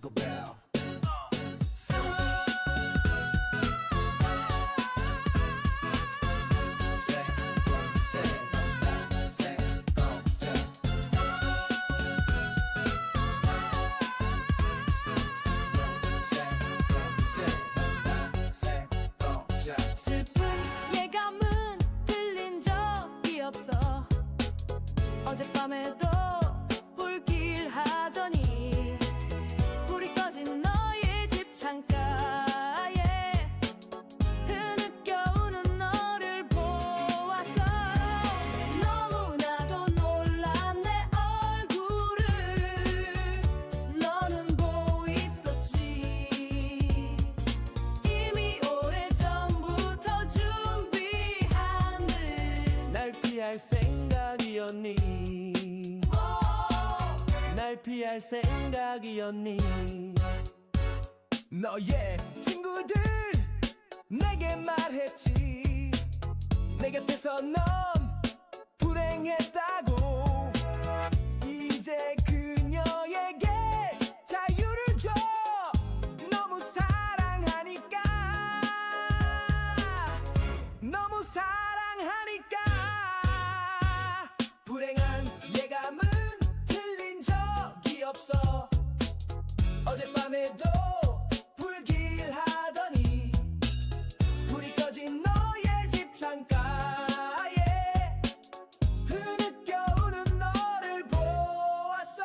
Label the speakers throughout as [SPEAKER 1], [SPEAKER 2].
[SPEAKER 1] Jingle bell.
[SPEAKER 2] 슬픈 예감은 들린 적이 없어. 어젯밤에도 불길 하더니 불이 꺼진 너의 집 창가에 흐느껴오는 너를 보았어. 너무나도 놀란 내 얼굴을 너는 보고 있었지. 이미 오래전부터 준비한 듯.
[SPEAKER 3] 날 피할 생각이었니? 날 피할 생각이었니?
[SPEAKER 1] 너의 친구들 내게 말했지. 내 곁에서 넌 불행했다고. 이제 그녀에게 자유를 줘. 너무 사랑하니까. 너무 사랑하니까. 불행한 예감은 틀린 적이 없어. 어젯밤에도 불길 하더니 불이 꺼진 너의 집 창가에 흐느껴오는 너를 보았어.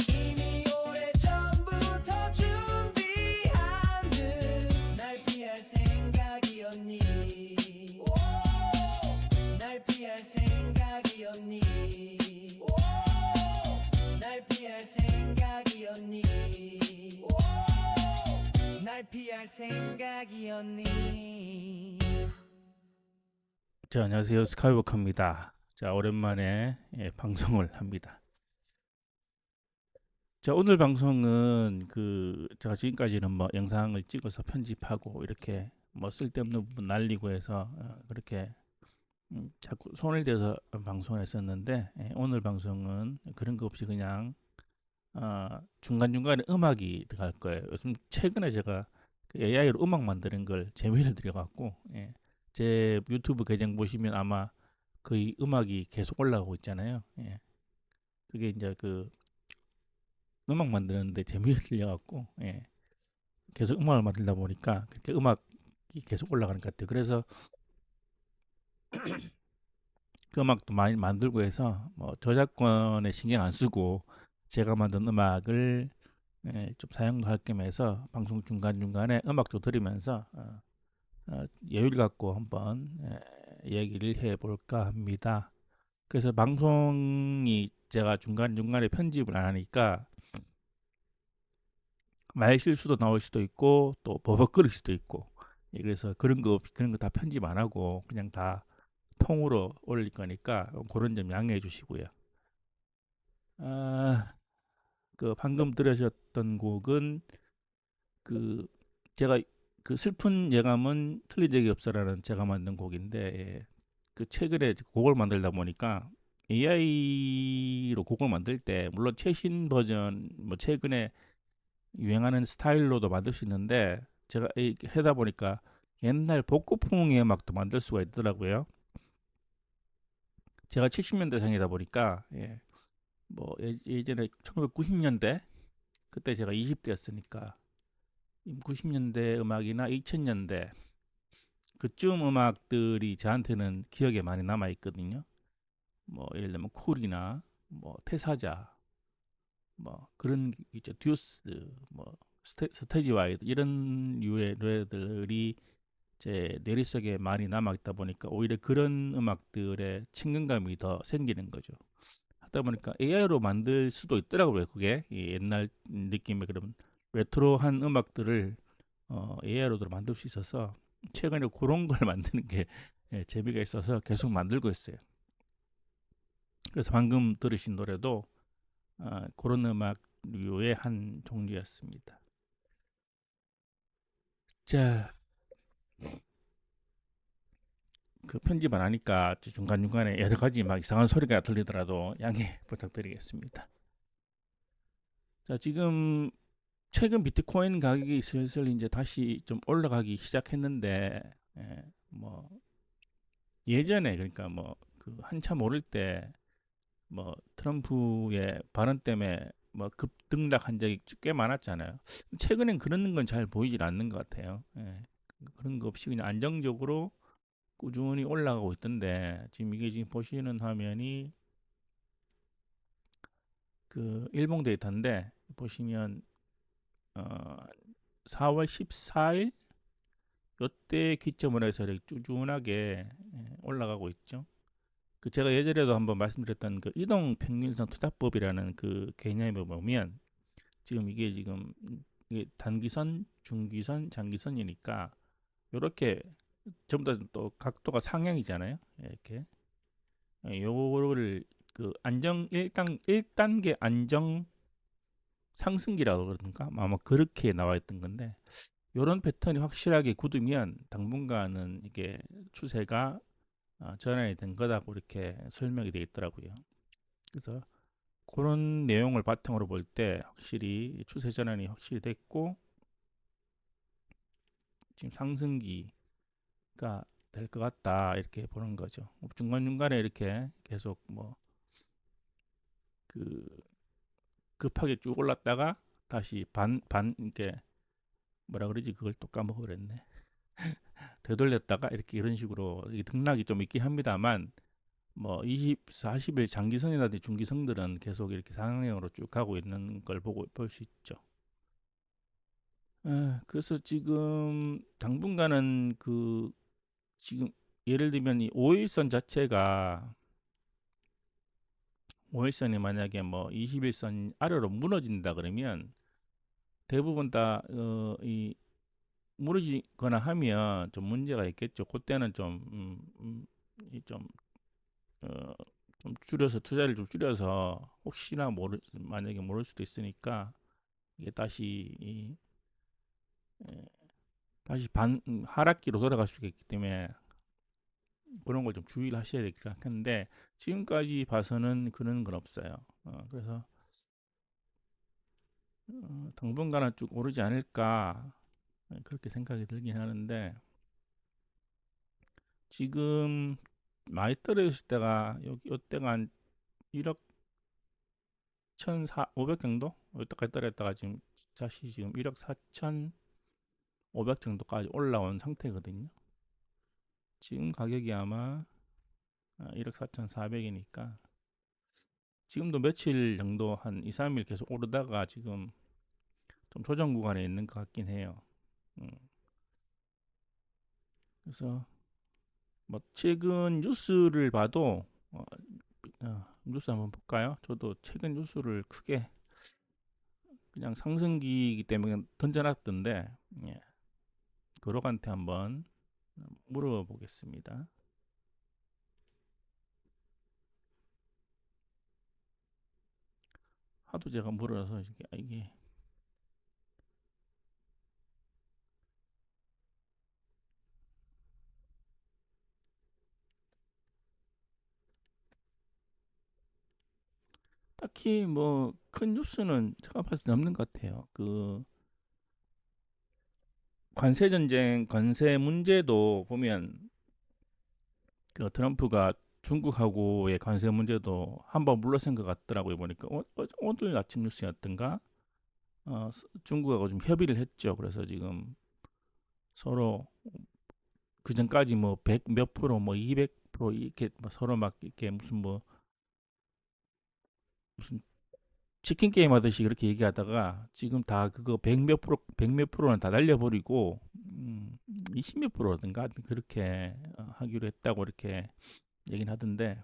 [SPEAKER 1] 이미 오래전부터 준비한 듯. 날 피할 생각이었니? 날 피할 생각이었니? 날 피할 생각이었니? 날 피할 생각이었니?
[SPEAKER 4] 자, 안녕하세요. 스카이워커입니다. 자, 오랜만에 방송을 합니다. 자, 오늘 방송은 제가 지금까지는 뭐 영상을 찍어서 편집하고 이렇게 뭐 쓸데없는 부분 날리고 해서 그렇게 자꾸 손을 대서 방송을 했었는데, 오늘 방송은 그런 거 없이 그냥 중간중간에 음악이 들어갈 거예요. 요즘 최근에 제가 AI로 음악 만드는 걸 재미를 들여갖고, 제 유튜브 계정 보시면 아마 거의 음악이 계속 올라오고 있잖아요. 그게 이제 음악 만드는데 재미를 들려갖고, 계속 음악을 만들다 보니까 그렇게 음악이 계속 올라가는 것 같아요. 그래서 그 음악도 많이 만들고 해서 뭐 저작권에 신경 안 쓰고 제가 만든 음악을 좀 사용도 할 겸 해서 방송 중간중간에 음악도 들으면서 여유를 갖고 한번 얘기를 해볼까 합니다. 그래서 방송이 제가 중간중간에 편집을 안 하니까 말 실수도 나올 수도 있고 또 버벅거릴 수도 있고, 그래서 그런 거 다 편집 안 하고 그냥 다 통으로 올릴 거니까 그런 점 양해해 주시고요. 방금 들으셨던 곡은 제가 슬픈 예감은 틀린 적이 없어라는 제가 만든 곡인데, 최근에 곡을 만들다 보니까 AI로 곡을 만들 때 물론 최신 버전 뭐 최근에 유행하는 스타일로도 만들 수 있는데, 제가 하다 보니까 옛날 복고풍의 음악도 만들 수가 있더라고요. 제가 70년대생이다 보니까 뭐 예전에 1990년대 그때 제가 20대였으니까 90년대 음악이나 2000년대 그쯤 음악들이 저한테는 기억에 많이 남아 있거든요. 뭐 예를 들면 쿨이나 뭐 태사자, 뭐 그런 있죠. 듀스, 뭐 스테지 와이드 이런 류의 노래들이 제 뇌리 속에 많이 남아 있다 보니까 오히려 그런 음악들의 친근감이 더 생기는 거죠. 하다 보니까 AI로 만들 수도 있더라고요. 그게 옛날 느낌의 그런 레트로한 음악들을 AI로도 만들 수 있어서 최근에 그런 걸 만드는 게 재미가 있어서 계속 만들고 있어요. 그래서 방금 들으신 노래도 그런 음악류의 한 종류였습니다. 자, 그 편집 안 하니까 중간중간에 여러 가지 막 이상한 소리가 들리더라도 양해 부탁드리겠습니다. 자, 지금 최근 비트코인 가격이 슬슬 이제 다시 좀 올라가기 시작했는데, 뭐 예전에 그러니까 뭐 그 한참 오를 때 뭐 트럼프의 발언 때문에 뭐 급등락한 적이 꽤 많았잖아요. 최근엔 그런 건 잘 보이질 않는 것 같아요. 그런 거 없이 그냥 안정적으로 꾸준히 올라가고 있던데, 지금 이게 지금 보시는 화면이 그 일봉 데이터인데, 보시면 4월 14일 요때 기점으로 해서 이렇게 꾸준하게 올라가고 있죠. 그 제가 예전에도 한번 말씀드렸던 그 이동 평균선 투자법이라는 그 개념을 보면, 지금 이게 지금 이게 단기선, 중기선, 장기선이니까 요렇게 전부 다 또 각도가 상향이잖아요. 이렇게 요거를 그 안정 1단계 안정 상승기라고 그러던가 아마 그렇게 나와 있던 건데, 요런 패턴이 확실하게 굳으면 당분간은 이게 추세가 전환이 된 거다고 이렇게 설명이 되어 있더라고요. 그래서 그런 내용을 바탕으로 볼 때 확실히 추세 전환이 확실히 됐고, 지금 상승기가 될 것 같다 이렇게 보는 거죠. 중간중간에 이렇게 계속 뭐 그 급하게 쭉 올랐다가 다시 반 이렇게 뭐라 그러지, 그걸 또 까먹어버렸네. 되돌렸다가 이렇게 이런 식으로 등락이 좀 있긴 합니다만, 뭐 20, 40일 장기선이라든지 중기선들은 계속 이렇게 상향으로 쭉 가고 있는 걸 볼 수 있죠. 그래서 지금 당분간은 그 지금 예를 들면 이 5일선 자체가 5일선이 만약에 뭐 21선 아래로 무너진다 그러면 대부분 다 이 무너지거나 하면 좀 문제가 있겠죠. 그때는 좀 어, 좀 줄여서 투자를 좀 줄여서 혹시나 만약에 모를 수도 있으니까 이게 다시 하락기로 돌아갈 수가 있기 때문에 그런 걸 좀 주의를 하셔야 될 것 같은데, 지금까지 봐서는 그런 건 없어요. 그래서 당분간은 쭉 오르지 않을까 그렇게 생각이 들긴 하는데, 지금 많이 떨어졌을 때가 요때가 한 1억 1,500 정도? 여기까지 떨어졌다가 지금 다시 지금 1억 4,500 정도까지 올라온 상태거든요. 지금 가격이 아마 1억 4,400이니까 지금도 며칠 정도 한 2, 3일 계속 오르다가 지금 좀 조정 구간에 있는 것 같긴 해요. 그래서 뭐 최근 뉴스를 봐도 뉴스 한번 볼까요? 저도 최근 뉴스를 크게 그냥 상승기이기 때문에 던져놨던데, 그러한테 한번 물어보겠습니다. 하도 제가 물어서 이게 딱히 뭐 큰 뉴스는 제가 봤을 때 없는 것 같아요. 그 관세 전쟁, 관세 문제도 보면 그 트럼프가 중국하고의 관세 문제도 한번 물러선 것 같더라고요. 보니까 오늘 아침 뉴스였던가 중국하고 좀 협의를 했죠. 그래서 지금 서로 그 전까지 뭐 100 몇 프로, 뭐 200% 이렇게 뭐 서로 막 이렇게 무슨 치킨 게임 하듯이 그렇게 얘기하다가 지금 다 그거 100 몇 프로, 100 몇 프로는 다 날려버리고 20 몇 프로든가 그렇게 하기로 했다고 이렇게 얘기는 하던데,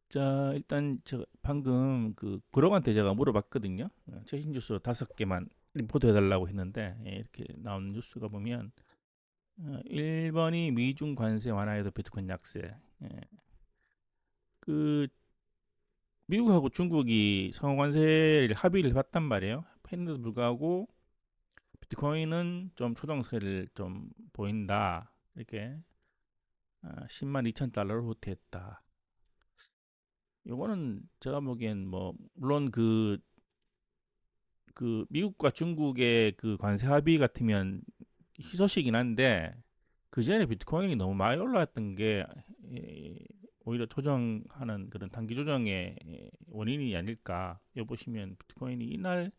[SPEAKER 4] 자 일단 제가 방금 그 그럭한테 제가 물어봤거든요. 최신 뉴스 5개만 리포트 해달라고 했는데, 이렇게 나온 뉴스가 보면 1번이 미중 관세 완화에도 비트코인 약세. 예. 그 미국하고 중국이 상호 관세를 합의를 봤단 말이에요. 했는데도 불구하고 비트코인은 좀 초정세를 좀 보인다. 이렇게 10만 2천 달러를 후퇴했다. 요거는 제가 보기엔 뭐 물론 그 미국과 중국의 그 관세 합의 같으면 희소식이긴 한데 그 전에 비트코인이 너무 많이 올라왔던 게 오히려 조정하는 그런 단기 조정의 원인이 아닐까. 여 보시면 비트코인이 이날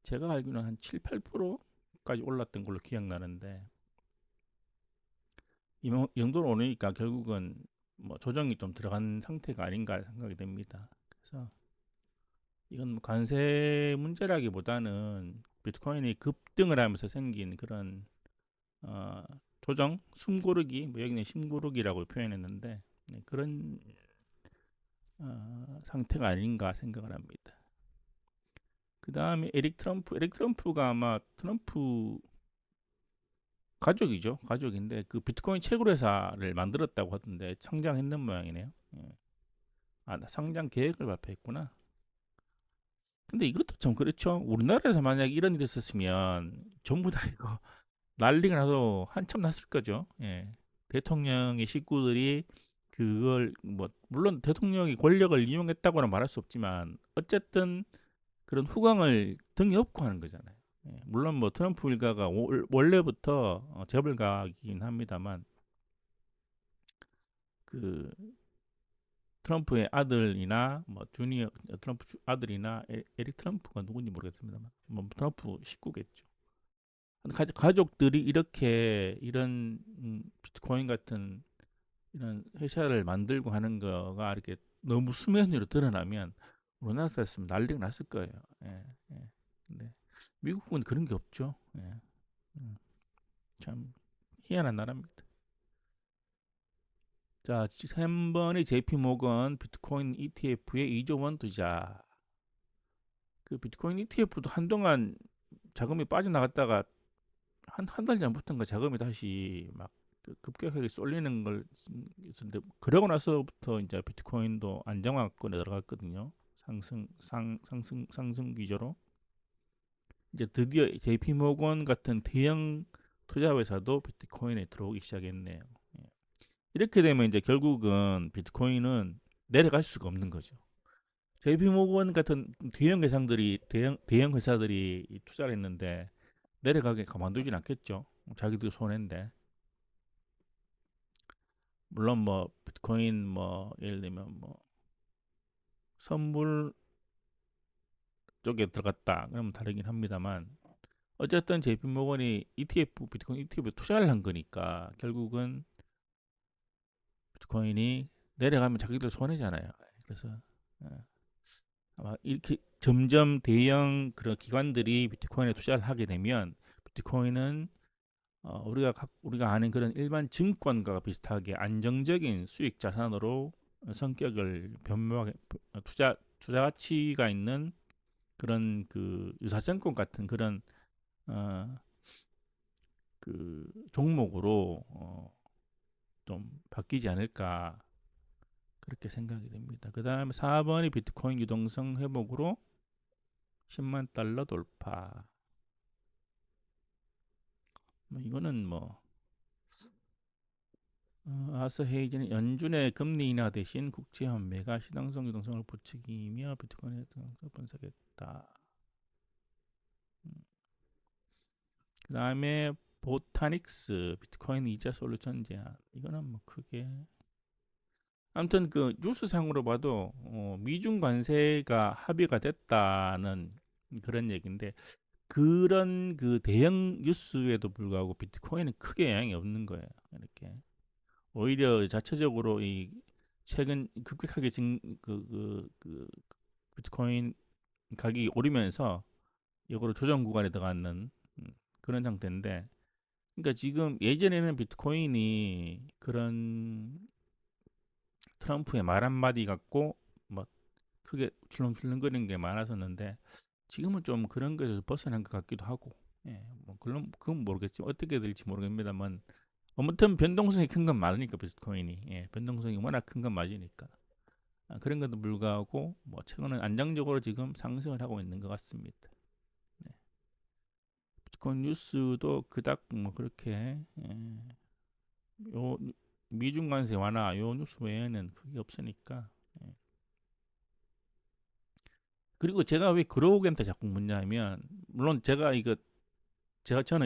[SPEAKER 4] 제가 알기로는 한 7, 8%까지 올랐던 걸로 기억나는데 이 정도로 오르니까 결국은 뭐 조정이 좀 들어간 상태가 아닌가 생각이 됩니다. 그래서 이건 뭐 관세 문제라기보다는 비트코인이 급등을 하면서 생긴 그런 조정, 숨고르기, 뭐 여기는 심고르기라고 표현했는데 그런 상태가 아닌가 생각을 합니다. 그 다음에 에릭 트럼프가 아마 트럼프 가족이죠. 가족인데 그 비트코인 채굴 회사를 만들었다고 하던데 상장했는 모양이네요. 상장 계획을 발표했구나. 근데 이것도 좀 그렇죠. 우리나라에서 만약 이런 일이 있었으면 전부 다 이거 난리가 나도 한참 났을 거죠. 예. 대통령의 식구들이 그걸 뭐 물론 대통령이 권력을 이용했다고는 말할 수 없지만 어쨌든 그런 후광을 등에 업고 하는 거잖아요. 예. 물론 뭐 트럼프 일가가 원래부터 재벌가이긴 합니다만 그 트럼프의 아들이나 뭐 주니어 트럼프 아들이나 에릭 트럼프가 누군지 모르겠습니다만 뭐 트럼프 식구겠죠. 가족들이 이렇게 이런 비트코인 같은 이런 회사를 만들고 하는 거가 이렇게 너무 수면 위로 드러나면 우리나라에서 난리가 났을 거예요. 예, 예. 근데 미국은 그런 게 없죠. 예. 참 희한한 나라입니다. 자, 3번이 JP 모건 비트코인 ETF에 2조 원 투자. 그 비트코인 ETF도 한동안 자금이 빠져나갔다가 한 달 전부터인가 자금이 다시 막 급격하게 쏠리는 걸 있었는데 그러고 나서부터 이제 비트코인도 안정화권에 들어갔거든요. 상승 기조로. 이제 드디어 JP 모건 같은 대형 투자 회사도 비트코인에 들어오기 시작했네요. 예. 이렇게 되면 이제 결국은 비트코인은 내려갈 수가 없는 거죠. JP 모건 같은 대형 회사들이 투자를 했는데 내려가게 가만두진 않겠죠. 자기들 손해인데. 물론 뭐 비트코인 뭐 예를 들면 뭐 선물 쪽에 들어갔다 그러면 다르긴 합니다만 어쨌든 JP 모건이 비트코인 ETF에 투자를 한 거니까 결국은 비트코인이 내려가면 자기들 손해잖아요. 그래서 아마 이렇게 점점 대형 그런 기관들이 비트코인에 투자를 하게 되면 비트코인은 우리가 아는 그런 일반 증권과 비슷하게 안정적인 수익 자산으로 성격을 변모하게 투자 가치가 있는 그런 그 유사증권 같은 그런 그 종목으로 좀 바뀌지 않을까 그렇게 생각이 됩니다. 그 다음에 4번이 비트코인 유동성 회복으로 10만 달러 돌파. 뭐 이거는 뭐 아서 헤이즈는 연준의 금리 인하 대신 국채 환매가 시장성 유동성을 부추기며 비트코인의 유동성을 분석했다. 그 다음에 보타닉스 비트코인 이자 솔루션 제한. 이거는 뭐 크게 아무튼 그 뉴스상으로 봐도 미중 관세가 합의가 됐다는 그런 얘기인데 그런 그 대형 뉴스에도 불구하고 비트코인은 크게 영향이 없는 거예요. 이렇게 오히려 자체적으로 이 최근 급격하게 비트코인 가격이 오르면서 이거로 조정 구간에 들어가는 그런 상태인데, 그러니까 지금 예전에는 비트코인이 그런 트럼프의 말 한마디 갖고 뭐 크게 출렁출렁거리는 게 많았었는데 지금은 좀 그런 것에서 벗어난 것 같기도 하고, 예, 뭐 그건 모르겠지만 어떻게 될지 모르겠습니다만 아무튼 변동성이 큰 건 맞으니까 비트코인이 변동성이 워낙 큰 건 맞으니까 그런 것도 불구하고 뭐 최근은 안정적으로 지금 상승을 하고 있는 것 같습니다. 네. 비트코인 뉴스도 그닥 뭐 그렇게 요 미중 관세 완화 요 뉴스 외에는 크게 없으니까. 그리고 제가 왜 그로우겐한테 자꾸 묻냐면 물론 저는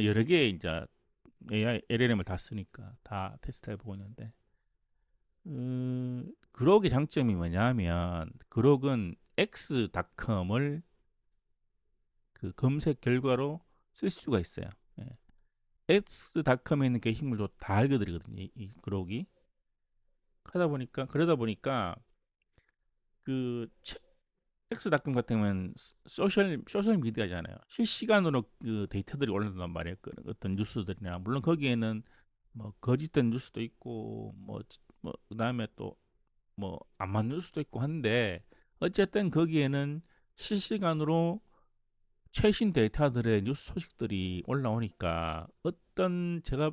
[SPEAKER 4] 여러 개의 이제 AI LLM을 다 쓰니까 다 테스트 해보고 있는데 그록의 장점이 뭐냐면 그록은 X.com을 그 검색 결과로 쓸 수가 있어요. X.com에 있는 게시물도 다 알려드리거든요. 이 그록이 그러다 보니까 그 X.com 같은 경우는 소셜 미디어잖아요. 실시간으로 그 데이터들이 올라온단 말이에요. 어떤 뉴스들이나 물론 거기에는 뭐 거짓된 뉴스도 있고 뭐 그다음에 또 뭐 안 맞는 뉴스도 있고 한데 어쨌든 거기에는 실시간으로 최신 데이터들의 뉴스 소식들이 올라오니까 제가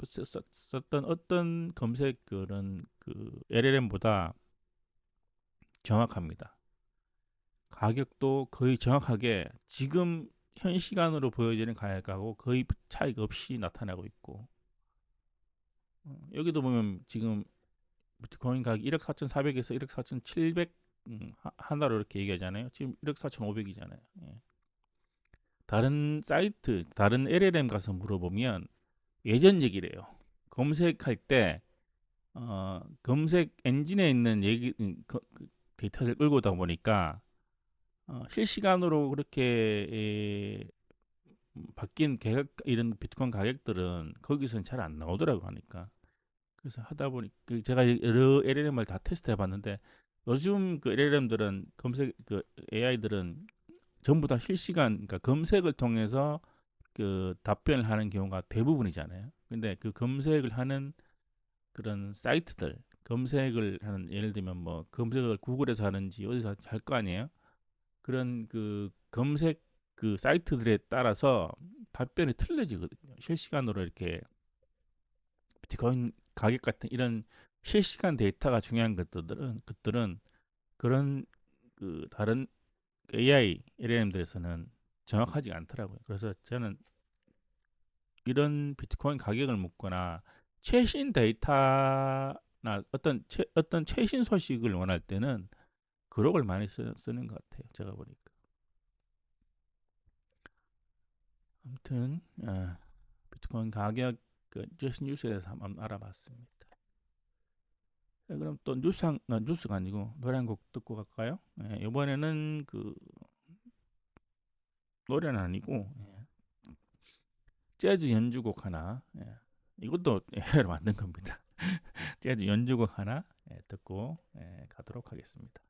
[SPEAKER 4] 썼던 어떤 검색 그런 그 LLM보다 정확합니다. 가격도 거의 정확하게 지금 현 시간으로 보여지는 가격하고 거의 차이가 없이 나타나고 있고 여기도 보면 지금 비트코인 가격 1억 4,400에서 1억 4,700 하나로 이렇게 얘기하잖아요. 지금 1억 4,500이잖아요. 다른 사이트, 다른 LLM 가서 물어보면 예전 얘기래요. 검색할 때 검색 엔진에 있는 데이터를 끌고 오다 보니까 실시간으로 그렇게 바뀐 이런 비트코인 가격들은 거기서는 잘 안 나오더라고 하니까 그래서 하다 보니 제가 여러 LLM을 다 테스트 해봤는데 요즘 그 LLM들은 검색 그 AI들은 전부 다 실시간 그러니까 검색을 통해서 그 답변을 하는 경우가 대부분이잖아요. 근데 그 검색을 하는 그런 사이트들 검색을 하는 예를 들면 뭐 검색을 구글에서 하는지 어디서 할 거 아니에요. 그런 그 검색 그 사이트들에 따라서 답변이 틀려지거든요. 실시간으로 이렇게 비트코인 가격 같은 이런 실시간 데이터가 중요한 것들은 그런 그 다른 AI LLM들에서는 정확하지 않더라고요. 그래서 저는 이런 비트코인 가격을 묻거나 최신 데이터나 어떤 최신 소식을 원할 때는 그록을 많이 쓰는 것 같아요. 제가 보니까. 아무튼 비트코인 가격 최신 뉴스에 대해서 한번 알아봤습니다. 그럼 또 뉴스가 아니고 노래 한 곡 듣고 갈까요? 이번에는 그 노래는 아니고 재즈 연주곡 하나 이것도 AI로 만든 겁니다. 재즈 연주곡 하나 듣고 가도록 하겠습니다.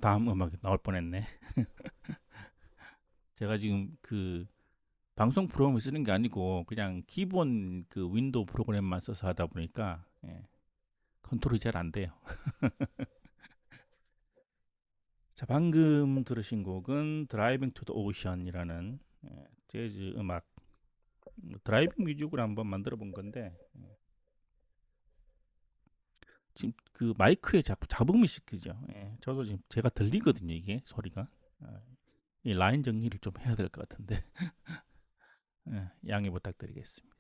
[SPEAKER 4] 다음 음악이 나올 뻔했네. 제가 지금 그 방송 프로그램을 쓰는 게 아니고 그냥 기본 그 윈도우 프로그램만 써서 하다 보니까 컨트롤이 잘 안 돼요. 자, 방금 들으신 곡은 드라이빙 투 더 오션이라는 재즈 음악, 드라이빙 뮤직으로 한번 만들어 본 건데 지금 그 마이크에 자꾸 잡음이 시키죠. 저도 지금 제가 들리거든요, 이게 소리가. 이 라인 정리를 좀 해야 될 것 같은데 양해 부탁드리겠습니다.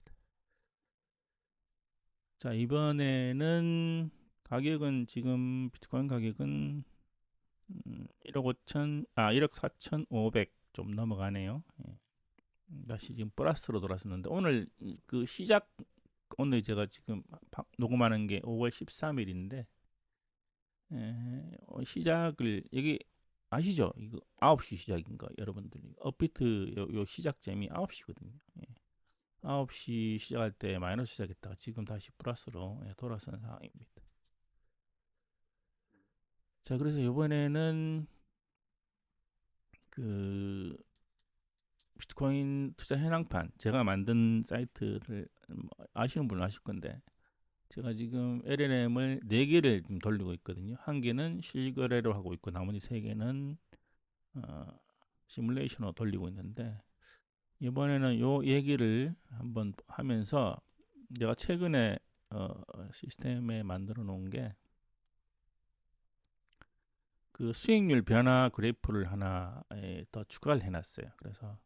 [SPEAKER 4] 자, 이번에는 가격은 지금 비트코인 가격은 1억 4,500 좀 넘어가네요. 다시 지금 플러스로 돌았었는데 오늘 그 시작, 오늘 제가 지금 녹음하는 게 5월 13일인데 시작을 여기 아시죠? 이거 9시 시작인 거 여러분들. 업비트 요 시작점이 9시거든요. 9시 시작할 때 마이너스 시작했다가 지금 다시 플러스로 돌아선 상황입니다. 자, 그래서 이번에는 그 비트코인 투자 현황판 제가 만든 사이트를 아시는 분은 아실 건데 제가 지금 LLM을 4개를 지금 돌리고 있거든요. 한 개는 실거래로 하고 있고 나머지 3개는 시뮬레이션으로 돌리고 있는데 이번에는 요 얘기를 한번 하면서 제가 최근에 시스템에 만들어 놓은 게 그 수익률 변화 그래프를 하나 더 추가를 해놨어요. 그래서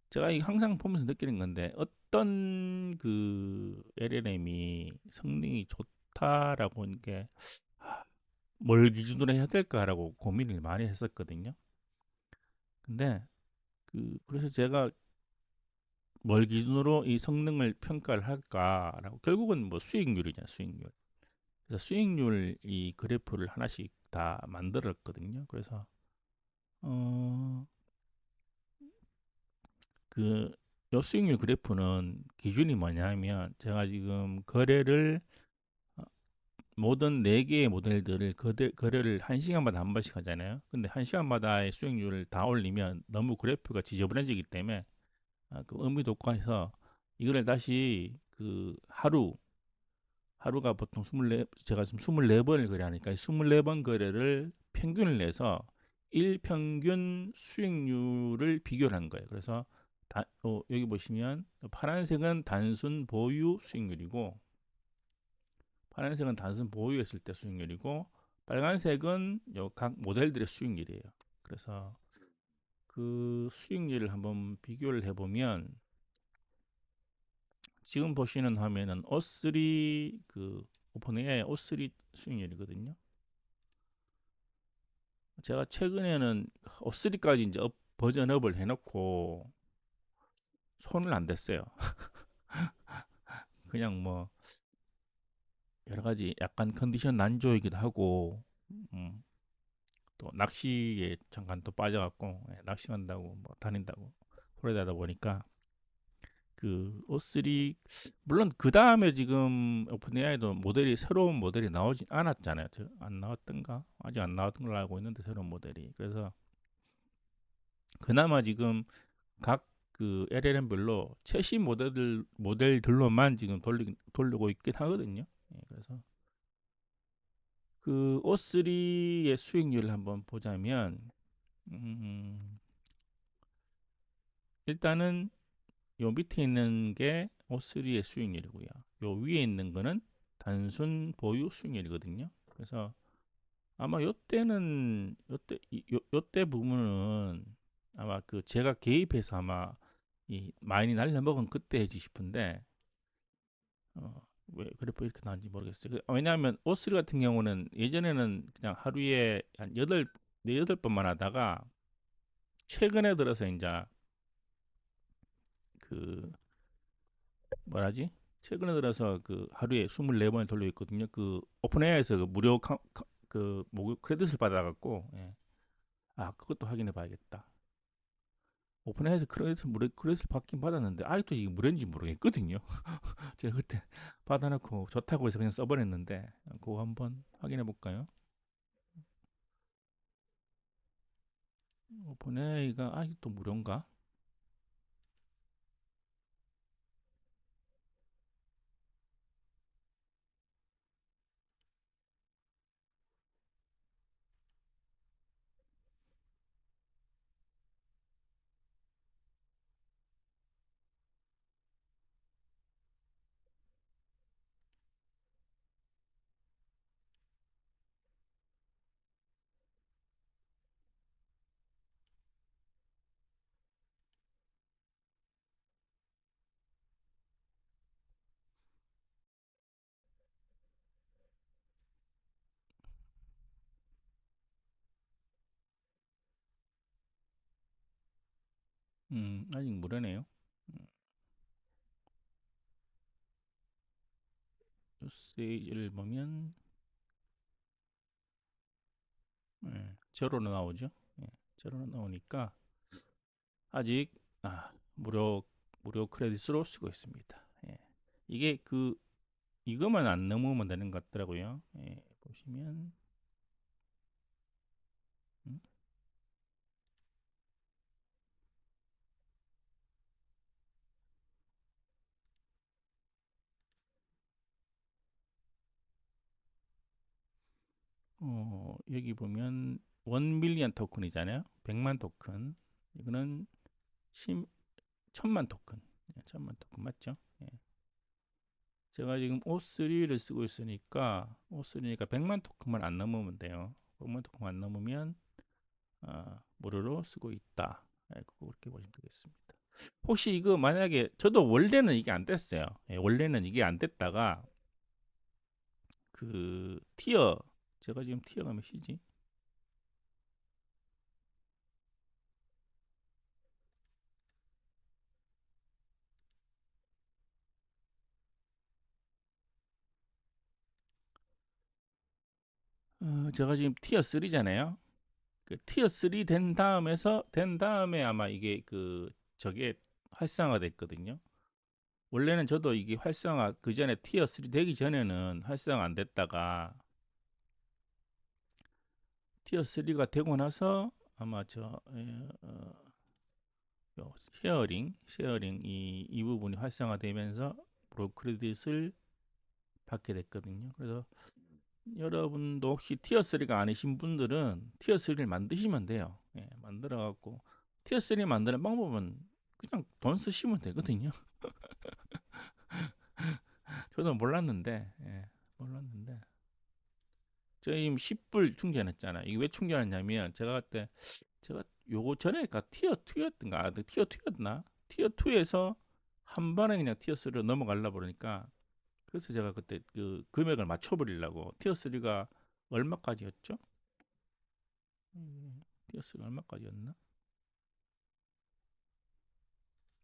[SPEAKER 4] 제가 항상 보면서 느끼는 건데 어떤 그 LLM이 성능이 좋다라고 하는 게 뭘 기준으로 해야 될까라고 고민을 많이 했었거든요. 근데 그래서 제가 뭘 기준으로 이 성능을 평가를 할까라고 결국은 뭐 수익률이잖아요, 수익률. 그래서 수익률 이 그래프를 하나씩 다 만들었거든요. 그래서 요 수익률 그래프는 기준이 뭐냐면 제가 지금 거래를 모든 4개의 모델들을 거래를 1시간마다 한 번씩 하잖아요. 근데 1시간마다의 수익률을 다 올리면 너무 그래프가 지저분해지기 때문에 그 의미도 없고 해서 이거를 다시 그 하루가 보통 24, 제가 지금 24번을 거래하니까 24번 거래를 평균을 내서 일평균 수익률을 비교를 한 거예요. 그래서 여기 보시면 파란색은 단순 보유 수익률이고 파란색은 단순 보유했을 때 수익률이고 빨간색은 각 모델들의 수익률이에요. 그래서 그 수익률을 한번 비교를 해보면 지금 보시는 화면은 O3 그 오픈AI O3 수익률이거든요. 제가 최근에는 O3까지 이제 버전업을 해놓고 손을 안 댔어요. 그냥 뭐 여러 가지 약간 컨디션 난조이기도 하고 또 낚시에 잠깐 또 빠져갖고 낚시 간다고 뭐 다닌다고 그러다 보니까 그 O3 물론 그 다음에 지금 오픈AI도 새로운 모델이 나오지 않았잖아요. 안 나왔던가? 아직 안 나왔던 걸로 알고 있는데 새로운 모델이. 그래서 그나마 지금 각 그 LLM별로 최신 모델들로만 지금 돌리고 있긴 하거든요. 그래서 그 O3의 수익률을 한번 보자면 일단은 요 밑에 있는 게 O3의 수익률이고요. 요 위에 있는 거는 단순 보유 수익률이거든요. 그래서 아마 요때는 요때 부분은 아마 그 제가 개입해서 아마 이 많이 날려먹은 그때지 싶은데 왜 그래프 이렇게 나왔는지 모르겠어요. 왜냐하면 O3 같은 경우는 예전에는 그냥 하루에 한 8번만 하다가 최근에 들어서 이제 그 뭐라지? 최근에 들어서 그 하루에 24번을 돌리고 있거든요. 그 오픈AI에서 그 무료 크레딧을 받아갖고 그것도 확인해 봐야겠다. 오픈AI에서 크레딧을 받긴 받았는데 아직도 이게 무료인지 모르겠거든요. 제가 그때 받아놓고 좋다고 해서 그냥 써버렸는데 그거 한번 확인해 볼까요? 오픈AI가 아직도 무료인가? 아직 무료네요. 유세이지를 보면 제로로 나오죠. 제로로 나오니까 아직 무료 크레딧으로 쓰고 있습니다. 이게 이것만 안 넘으면 되는 것 같더라고요. 보시면 음, 여기 보면 1밀리언 토큰이잖아요. 100만 토큰. 이거는 1000만 토큰. 1000만 토큰 맞죠? 제가 지금 O3를 쓰고 있으니까 O3니까 100만 토큰만 안 넘으면 돼요. 100만 토큰만 안 넘으면 무료로 쓰고 있다. 그렇게 보시면 되겠습니다. 혹시 이거 만약에 저도 원래는 이게 안 됐어요. 원래는 이게 안 됐다가 제가 지금 티어가 몇이지? 제가 지금 티어 3잖아요. 그 티어 3 된 다음에 아마 이게 저게 활성화가 됐거든요. 원래는 저도 이게 활성화 그 전에 티어 3 되기 전에는 활성화 안 됐다가 티어 3가 되고 나서 아마 쉐어링 이 부분이 활성화되면서 브로크레딧을 받게 됐거든요. 그래서 여러분도 혹시 티어 3가 아니신 분들은 티어 3를 만드시면 돼요. 만들어 갖고 티어 3 만드는 방법은 그냥 돈 쓰시면 되거든요. 저도 몰랐는데 저희 10불 충전했잖아요. 이게 왜 충전했냐면 제가 요거 전에 티어 2였던가 티어 2였나? 티어 2에서 한 번에 그냥 티어 3로 넘어가려고 그러니까 그래서 제가 그때 그 금액을 맞춰버리려고 티어 3가 얼마까지였죠? 티어 3 얼마까지였나?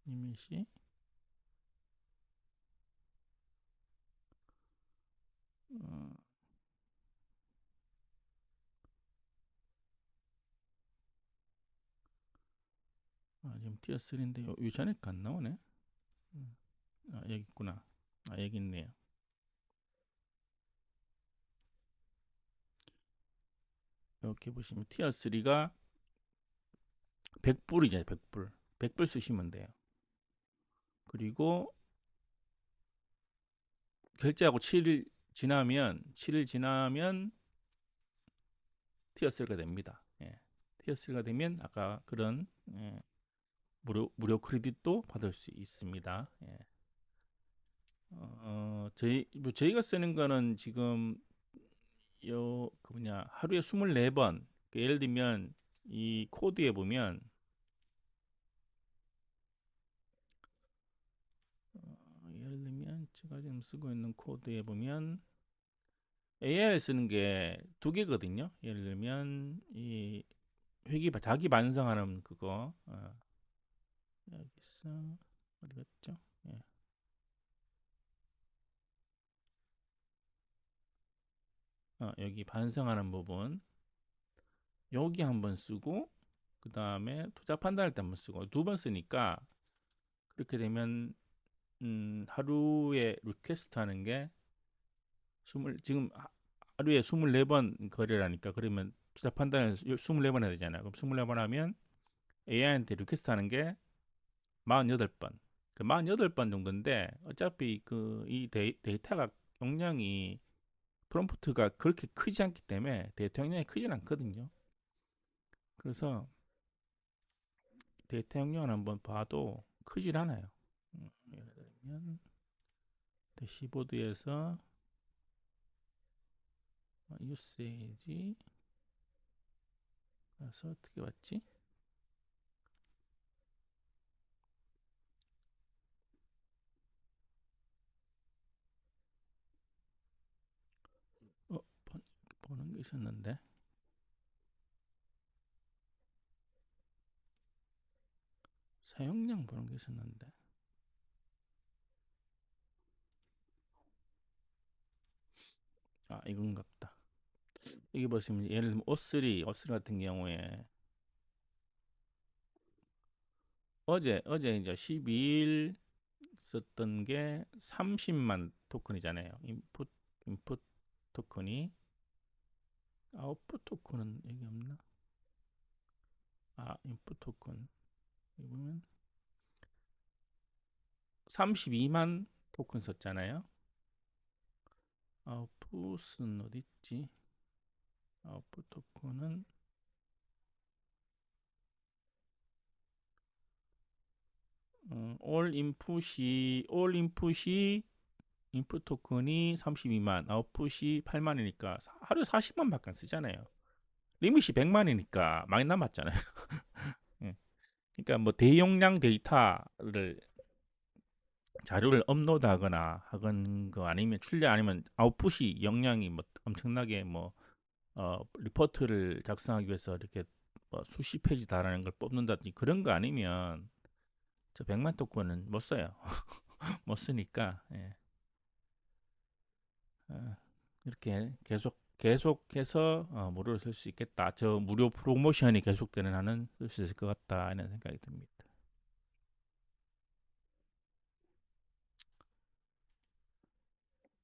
[SPEAKER 4] 이미시 지금 티어 3인데 요 전에 안 나오네. 여기 있구나. 여기 있네요. 이렇게 보시면 티어 3가 100불이잖아요. 100불. 100불 쓰시면 돼요. 그리고 결제하고 7일 지나면 티어 3가 됩니다. 티어 3가 되면 아까 그런 무료 크레딧도 받을 수 있습니다. 저희가 쓰는 거는 지금 하루에 24번. 예를 들면 이 코드에 보면 예를 들면 제가 지금 쓰고 있는 코드에 보면 AI를 쓰는 게 두 개거든요. 예를 들면 이 자기 반성하는 그거 여기서 어디 갔죠? 여기 반성하는 부분 여기 한번 쓰고 그 다음에 투자 판단할 때 한번 쓰고 두 번 쓰니까 그렇게 되면 하루에 리퀘스트 하는 게 지금 하루에 24번 거래라니까 그러면 투자 판단을 24번 해야 되잖아요. 그럼 24번 하면 AI한테 리퀘스트 하는 게 48번. 그 48번 정도인데 어차피 그 이 데이터가 용량이 프롬프트가 그렇게 크지 않기 때문에 데이터 용량이 크진 않거든요. 그래서 데이터 용량을 한번 봐도 크질 않아요. 예를 들면 대시보드에서 유세이지 가서 어떻게 봤지? 보는 게 있었는데 사용량 보는 게 있었는데 이건갑다. 여기 보시면 예를 들면 O3 같은 경우에 어제 이제 12일 썼던 게 30만 토큰이잖아요. 인풋 토큰이 아웃풋 토큰은 여기 없나? 인풋 토큰 여기 보면 32만 토큰 썼잖아요. 아웃풋은 어디 있지? 아웃풋 토큰은 올 인풋이 인풋 토큰이 32만, 아웃풋이 8만이니까 하루에 40만 밖에 안 쓰잖아요. 리밋이 100만이니까 많이 남았잖아요. 예. 그러니까 뭐 대용량 데이터를 자료를 업로드하거나 하건 거 아니면 출력 아니면 아웃풋이 용량이 뭐 엄청나게 뭐 리포트를 작성하기 위해서 이렇게 뭐 수십 페이지 달하는 걸 뽑는다든지 그런 거 아니면 저 100만 토큰은 못 써요. 못 쓰니까 예. 이렇게 계속해서 무료로 쓸 수 있겠다. 저 무료 프로모션이 계속되는 한은 쓸 수 있을 것 같다 이런 생각이 듭니다.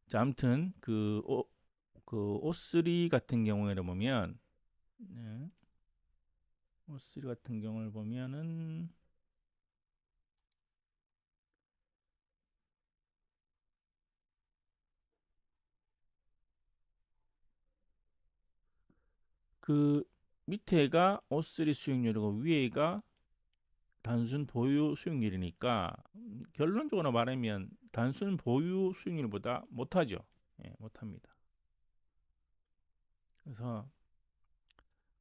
[SPEAKER 4] 자, 아무튼 그 O3 같은 경우에 보면 O3 같은 경우를 보면은 그 밑에가 O3 수익률이고 위에가 단순 보유 수익률이니까 결론적으로 말하면 단순 보유 수익률보다 못하죠. 예, 못합니다. 그래서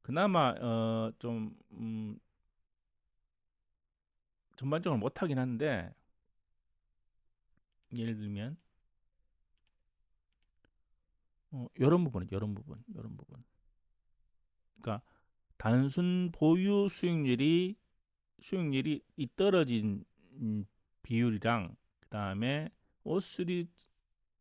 [SPEAKER 4] 그나마 좀 전반적으로 못하긴 한데 예를 들면 이런 부분. 그러니까 단순 보유 수익률이 이 떨어진 비율이랑 그 다음에 O3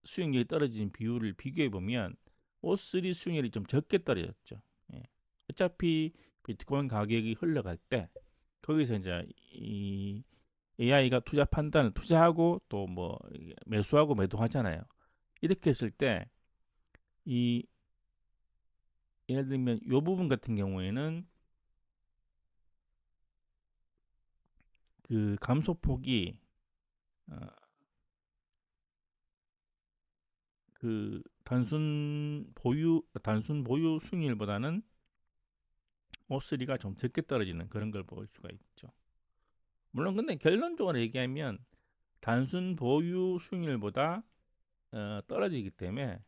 [SPEAKER 4] 수익률이 떨어진 비율을 비교해 보면 O3 수익률이 좀 적게 떨어졌죠. 예. 어차피 비트코인 가격이 흘러갈 때 거기서 이제 이 AI가 투자 판단을 투자하고 또 뭐 매수하고 매도하잖아요. 이렇게 했을 때 이 예를 들면 이 부분 같은 경우에는 그 감소폭이 그 단순 보유 수익률보다는 O3가 좀 적게 떨어지는 그런 걸 볼 수가 있죠. 물론 근데 결론적으로 얘기하면 단순 보유 수익률보다 떨어지기 때문에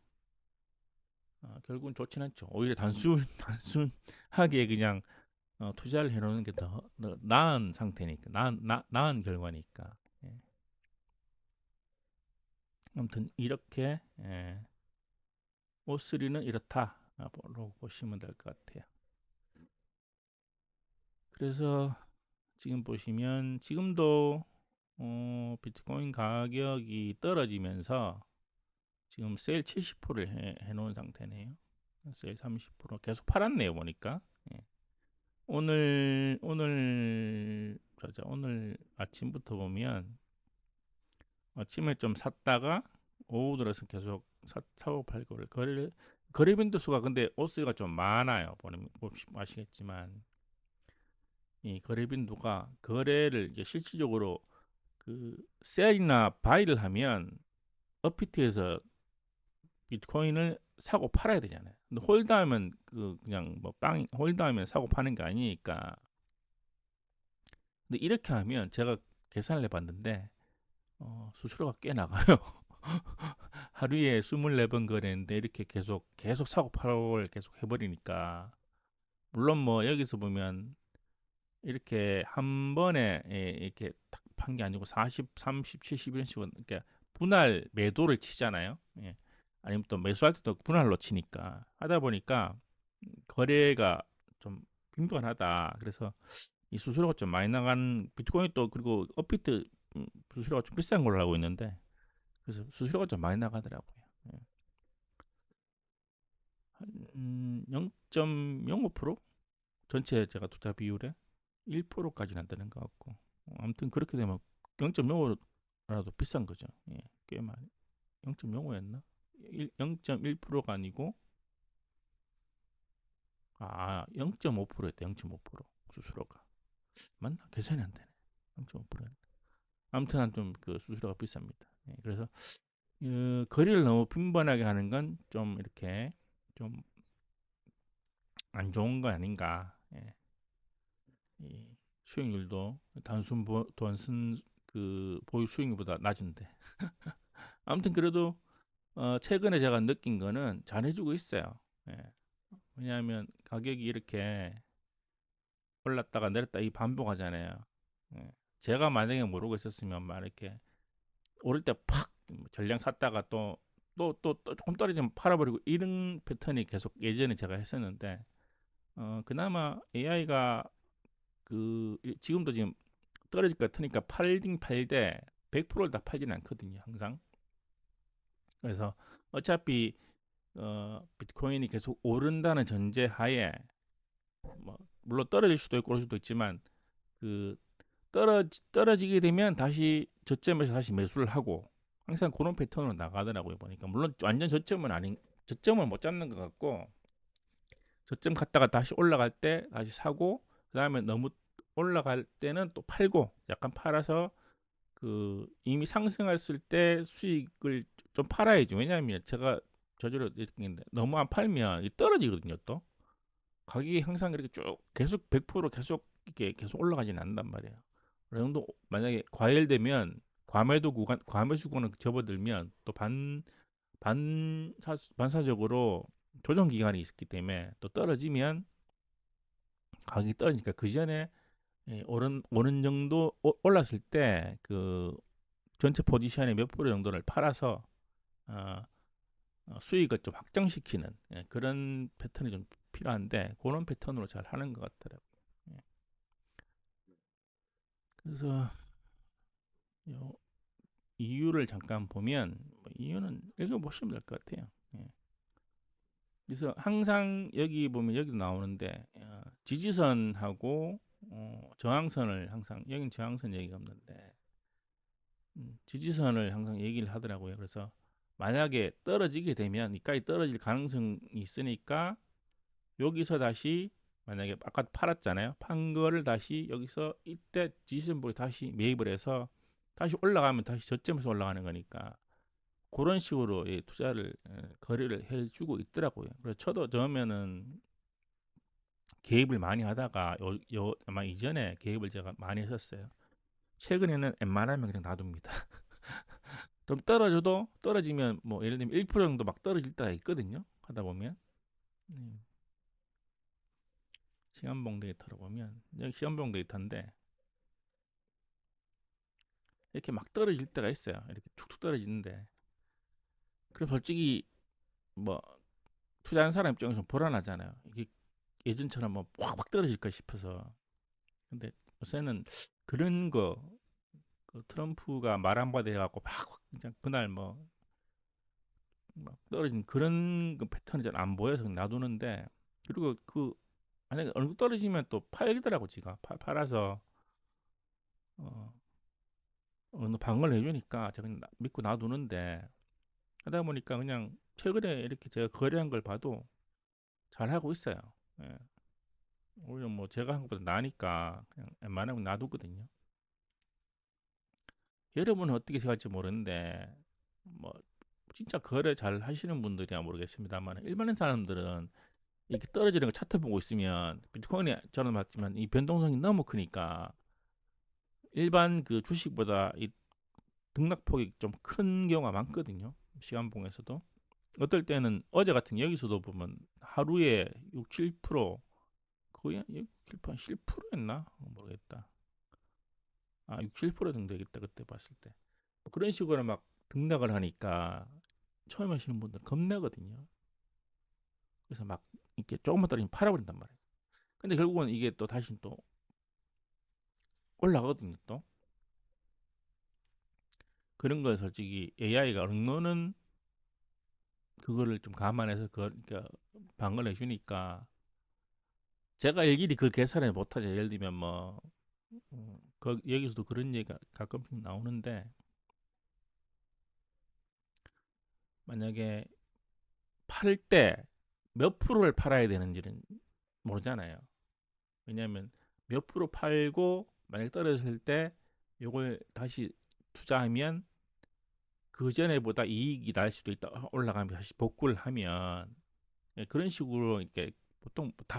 [SPEAKER 4] 결국은 좋진 않죠. 오히려 단순하게 그냥 투자를 해놓는 게 더 나은 상태니까 나은 결과니까. 예. 아무튼 이렇게 O3는 이렇다로 보시면 될 것 같아요. 그래서 지금 보시면 지금도 비트코인 가격이 떨어지면서 지금 세일 70%를 해놓은 상태네요. 세일 30% 계속 팔았네요 보니까. 예. 오늘 아침부터 보면 아침에 좀 샀다가 오후 들어서 계속 사고 팔고를 거래 빈도수가 근데 오스가 좀 많아요. 보시면 아시겠지만 이 거래 빈도가 거래를 이제 실질적으로 그 셀이나 바이를 하면 업비트에서 비트코인을 사고 팔아야 되잖아요. 근데 홀드하면 그냥 뭐 홀드하면 사고 파는 게 아니니까. 근데 이렇게 하면 제가 계산을 해봤는데 수수료가 꽤 나가요. 하루에 24번 거래인데 이렇게 계속 사고 팔고를 계속 해버리니까 물론 뭐 여기서 보면 이렇게 한 번에 이렇게 딱 판 게 아니고 40, 30, 70 이런 식으로 이렇게 분할 매도를 치잖아요. 예. 아니면 또 매수할 때도 분할로 치니까 하다 보니까 거래가 좀 빈번하다. 그래서 이 수수료가 좀 많이 나간 비트코인 또 그리고 업비트 수수료가 좀 비싼 걸로 알고 있는데 그래서 수수료가 좀 많이 나가더라고요. 예. 한 0.05% 전체 제가 투자 비율에 1%까지는 안 되는 것 같고 아무튼 그렇게 되면 0.05라도 비싼 거죠. 예, 꽤 많이 0.05였나? 0.1%가 아니고 0.5%였다. 0.5% 수수료가 맞나? 계산이 안 되네. 0.5%. 아무튼 좀 그 수수료가 비쌉니다. 예, 그래서 거리를 너무 빈번하게 하는 건 좀 이렇게 좀 안 좋은 거 아닌가. 예. 이 수익률도 단순 돈쓴 그 보유 수익률보다 낮은데 아무튼 그래도 최근에 제가 느낀 거는 잘해주고 있어요. 예. 왜냐하면 가격이 이렇게 올랐다가 내렸다 이 반복하잖아요. 예. 제가 만약에 모르고 있었으면 막 이렇게 오를 때 팍 전량 샀다가 또 조금 떨어지면 팔아버리고 이런 패턴이 계속 예전에 제가 했었는데 그나마 AI가 지금도 지금 떨어질 것 같으니까 팔딩 팔되 100%를 다 팔지는 않거든요. 항상. 그래서 어차피 비트코인이 계속 오른다는 전제 하에 뭐 물론 떨어질 수도 있고 그럴 수도 있지만 그 떨어지게 되면 다시 저점에서 다시 매수를 하고 항상 그런 패턴으로 나가더라고요. 보니까 물론 완전 저점을 못 잡는 것 같고 저점 갔다가 다시 올라갈 때 다시 사고 그다음에 너무 올라갈 때는 또 팔고 약간 팔아서 이미 상승했을 때 수익을 좀 팔아야죠. 왜냐하면 제가 저절로 느끼는데 너무 안 팔면 떨어지거든요. 또 가격이 항상 이렇게 쭉 계속 100% 계속 이렇게 계속 올라가지는 않는단 말이에요. 어느 정도 만약에 과열되면 과매수 구간을 접어들면 또 반사적으로 조정 기간이 있기 때문에 또 떨어지면 가격이 떨어지니까 그 전에 오른 정도 올랐을 때 전체 포지션의 몇 프로 정도를 팔아서 수익을 좀 확정시키는 그런 패턴이 좀 필요한데 그런 패턴으로 잘 하는 것 같더라고요. 예. 그래서 이유를 잠깐 보면 이유는 읽어보시면 될 것 같아요. 예. 그래서 항상 여기 보면 여기도 나오는데 지지선하고 저항선을 항상 여긴 저항선 얘기가 없는데 지지선을 항상 얘기를 하더라고요. 그래서 만약에 떨어지게 되면 이까지 떨어질 가능성이 있으니까 여기서 다시 만약에 아까 팔았잖아요. 판 거를 다시 여기서 이때 지지선 보고 다시 매입을 해서 다시 올라가면 다시 저점에서 올라가는 거니까 그런 식으로 투자를 거래를 해주고 있더라고요. 그래서 저도 처음에는 개입을 많이 하다가 아마 이전에 개입을 제가 많이 했었어요. 최근에는 웬만하면 그냥 놔둡니다. 좀 떨어지면 뭐 예를 들면 1% 정도 막 떨어질 때가 있거든요. 하다 보면 시간봉 데이터로 보면 여기 시간봉 데이터인데 이렇게 막 떨어질 때가 있어요. 이렇게 툭툭 떨어지는데 그럼 솔직히 뭐 투자한 사람 입장에서 불안하잖아요. 이게 예전처럼 뭐 확 떨어질까 싶어서. 근데 요새는 그런 거 트럼프가 말 한마디 해갖고 막 그냥 그날 막 떨어진 그런 패턴이 잘 안 보여서 놔두는데 그리고 만약에 어느 정도 떨어지면 또 팔더라고 지가 팔아서 어느 방어를 해주니까 제가 그냥 믿고 놔두는데 하다 보니까 그냥 최근에 이렇게 제가 거래한 걸 봐도 잘 하고 있어요. 예. 오히려 뭐 제가 한 것보다 나으니까 그냥 웬만하면 놔두거든요. 여러분은 어떻게 생각할지 모르는데 뭐 진짜 거래 잘 하시는 분들이야 모르겠습니다만 일반인 사람들은 이렇게 떨어지는 거 차트 보고 있으면 비트코인이 저는 봤지만 이 변동성이 너무 크니까 일반 그 주식보다 이 등락폭이 좀 큰 경우가 많거든요. 시간봉에서도 어떨 때는 어제 같은 여기서도 보면 하루에 6, 7% 거의 7%, 10%였나 모르겠다. 6, 7% 정도 되겠다 그때 봤을 때. 그런 식으로 막 등락을 하니까 처음 하시는 분들 겁나거든요. 그래서 막 이렇게 조금만 떨어지면 팔아버린단 말이에요. 근데 결국은 이게 또 다시 또 올라가거든요. 또 그런 걸 솔직히 AI가 얼노는 그거를 좀 감안해서 그러니까 방어를 해주니까 제가 일일이 그 계산을 못하죠. 예를 들면 뭐 여기서도 그런 얘기가 가끔씩 나오는데 만약에 팔 때 몇 프로를 팔아야 되는지는 모르잖아요. 왜냐하면 몇 프로 팔고 만약에 떨어졌을 때 요걸 다시 투자하면 그 전에보다 이익이 날 수도 있다. 올라가면 다시 복구를 하면 그런 식으로 이렇게 보통 다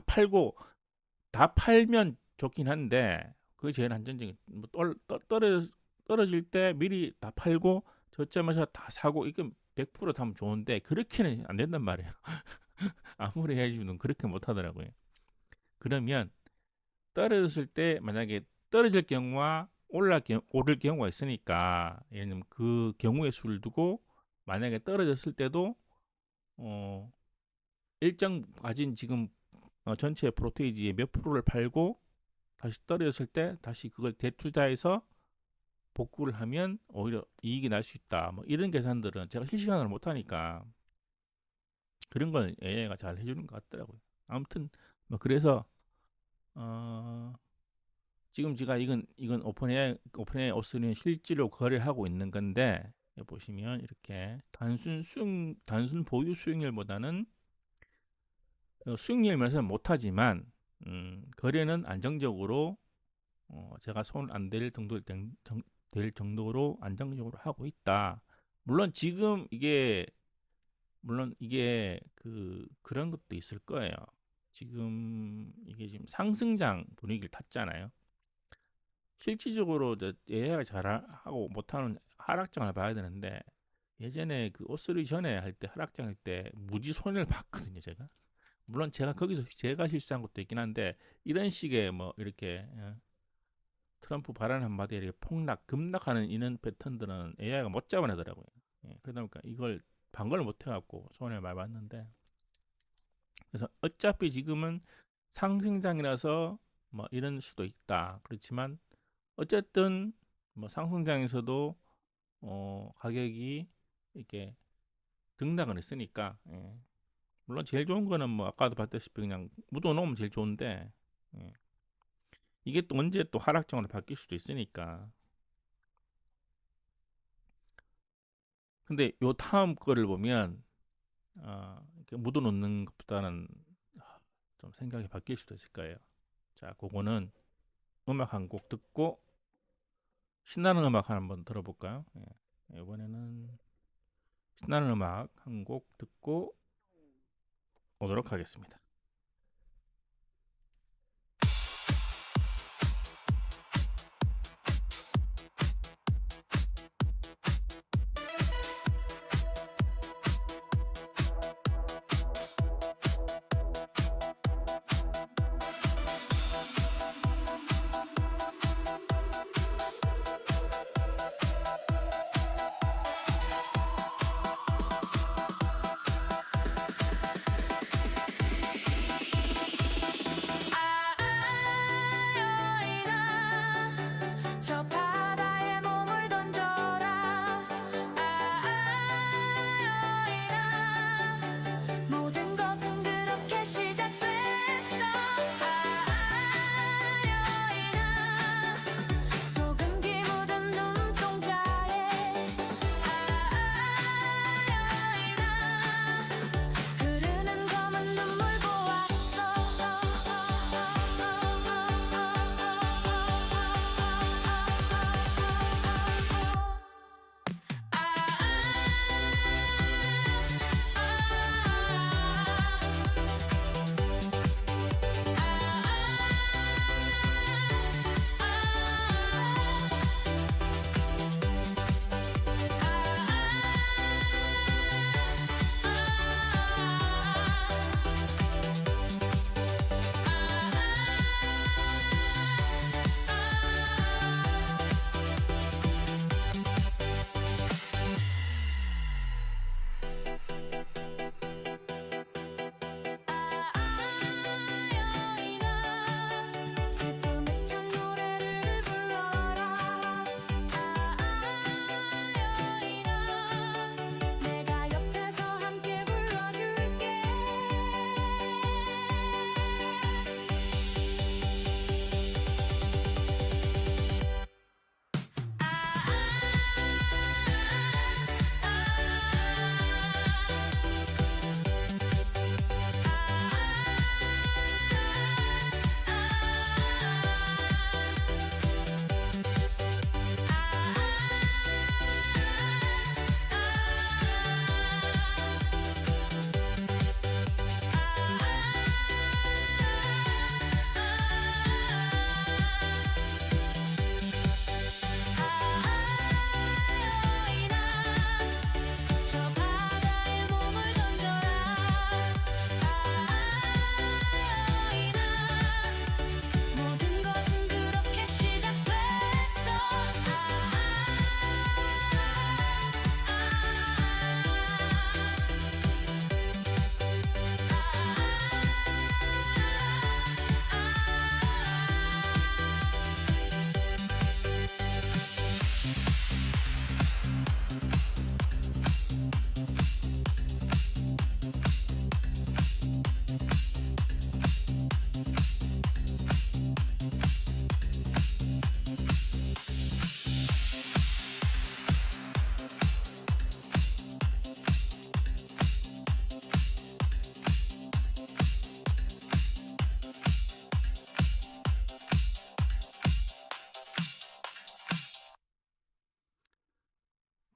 [SPEAKER 4] 팔면 좋긴 한데 그게 제일 안전적인 뭐 떨어질 때 미리 다 팔고 저점에서 다 사고 이건 100% 사면 좋은데 그렇게는 안 된단 말이에요. 아무리 해야지만 그렇게 못 하더라고요. 그러면 떨어졌을 때 만약에 떨어질 경우와 오를 경우가 있으니까 예를 들면 그 경우의 수를 두고 만약에 떨어졌을 때도 일정 가진 지금 전체 프로테이지의 몇 프로를 팔고 다시 떨어졌을 때 다시 그걸 대투자해서 복구를 하면 오히려 이익이 날 수 있다. 뭐 이런 계산들은 제가 실시간으로 못하니까 그런 걸 AI가 잘 해주는 것 같더라고요. 아무튼 뭐 그래서 지금 제가 이건 오픈AI 오스는 실제로 거래하고 있는 건데 보시면 이렇게 단순 보유 수익률보다는 수익률 면에서는 못하지만 거래는 안정적으로 제가 손 안 댈 정도로 안정적으로 하고 있다. 물론 이게 그런 것도 있을 거예요. 지금 이게 지금 상승장 분위기를 탔잖아요. 실질적으로 AI가 잘하고 못하는 하락장을 봐야 되는데 예전에 그 오스리 전에 할 때 하락장 할 때 무지 손해를 봤거든요. 제가 물론 거기서 제가 실수한 것도 있긴 한데 이런 식의 뭐 이렇게 트럼프 발언 한마디에 이렇게 급락하는 이런 패턴들은 AI가 못 잡아내더라고요. 그러다 보니까 이걸 방어를 못 해갖고 손해를 많이 봤는데 그래서 어차피 지금은 상승장이라서 뭐 이런 수도 있다. 그렇지만 어쨌든 뭐 상승장에서도 가격이 이렇게 등락을 했으니까 물론 제일 좋은 거는 뭐 아까도 봤다시피 그냥 묻어놓으면 제일 좋은데 이게 또 언제 또 하락장으로 바뀔 수도 있으니까. 근데 요 다음 거를 보면 이렇게 묻어놓는 것보다는 좀 생각이 바뀔 수도 있을 거예요. 자, 그거는 음악 한 곡 듣고 신나는 음악 한번 들어볼까요? 이번에는 신나는 음악 한 곡 듣고 오도록 하겠습니다.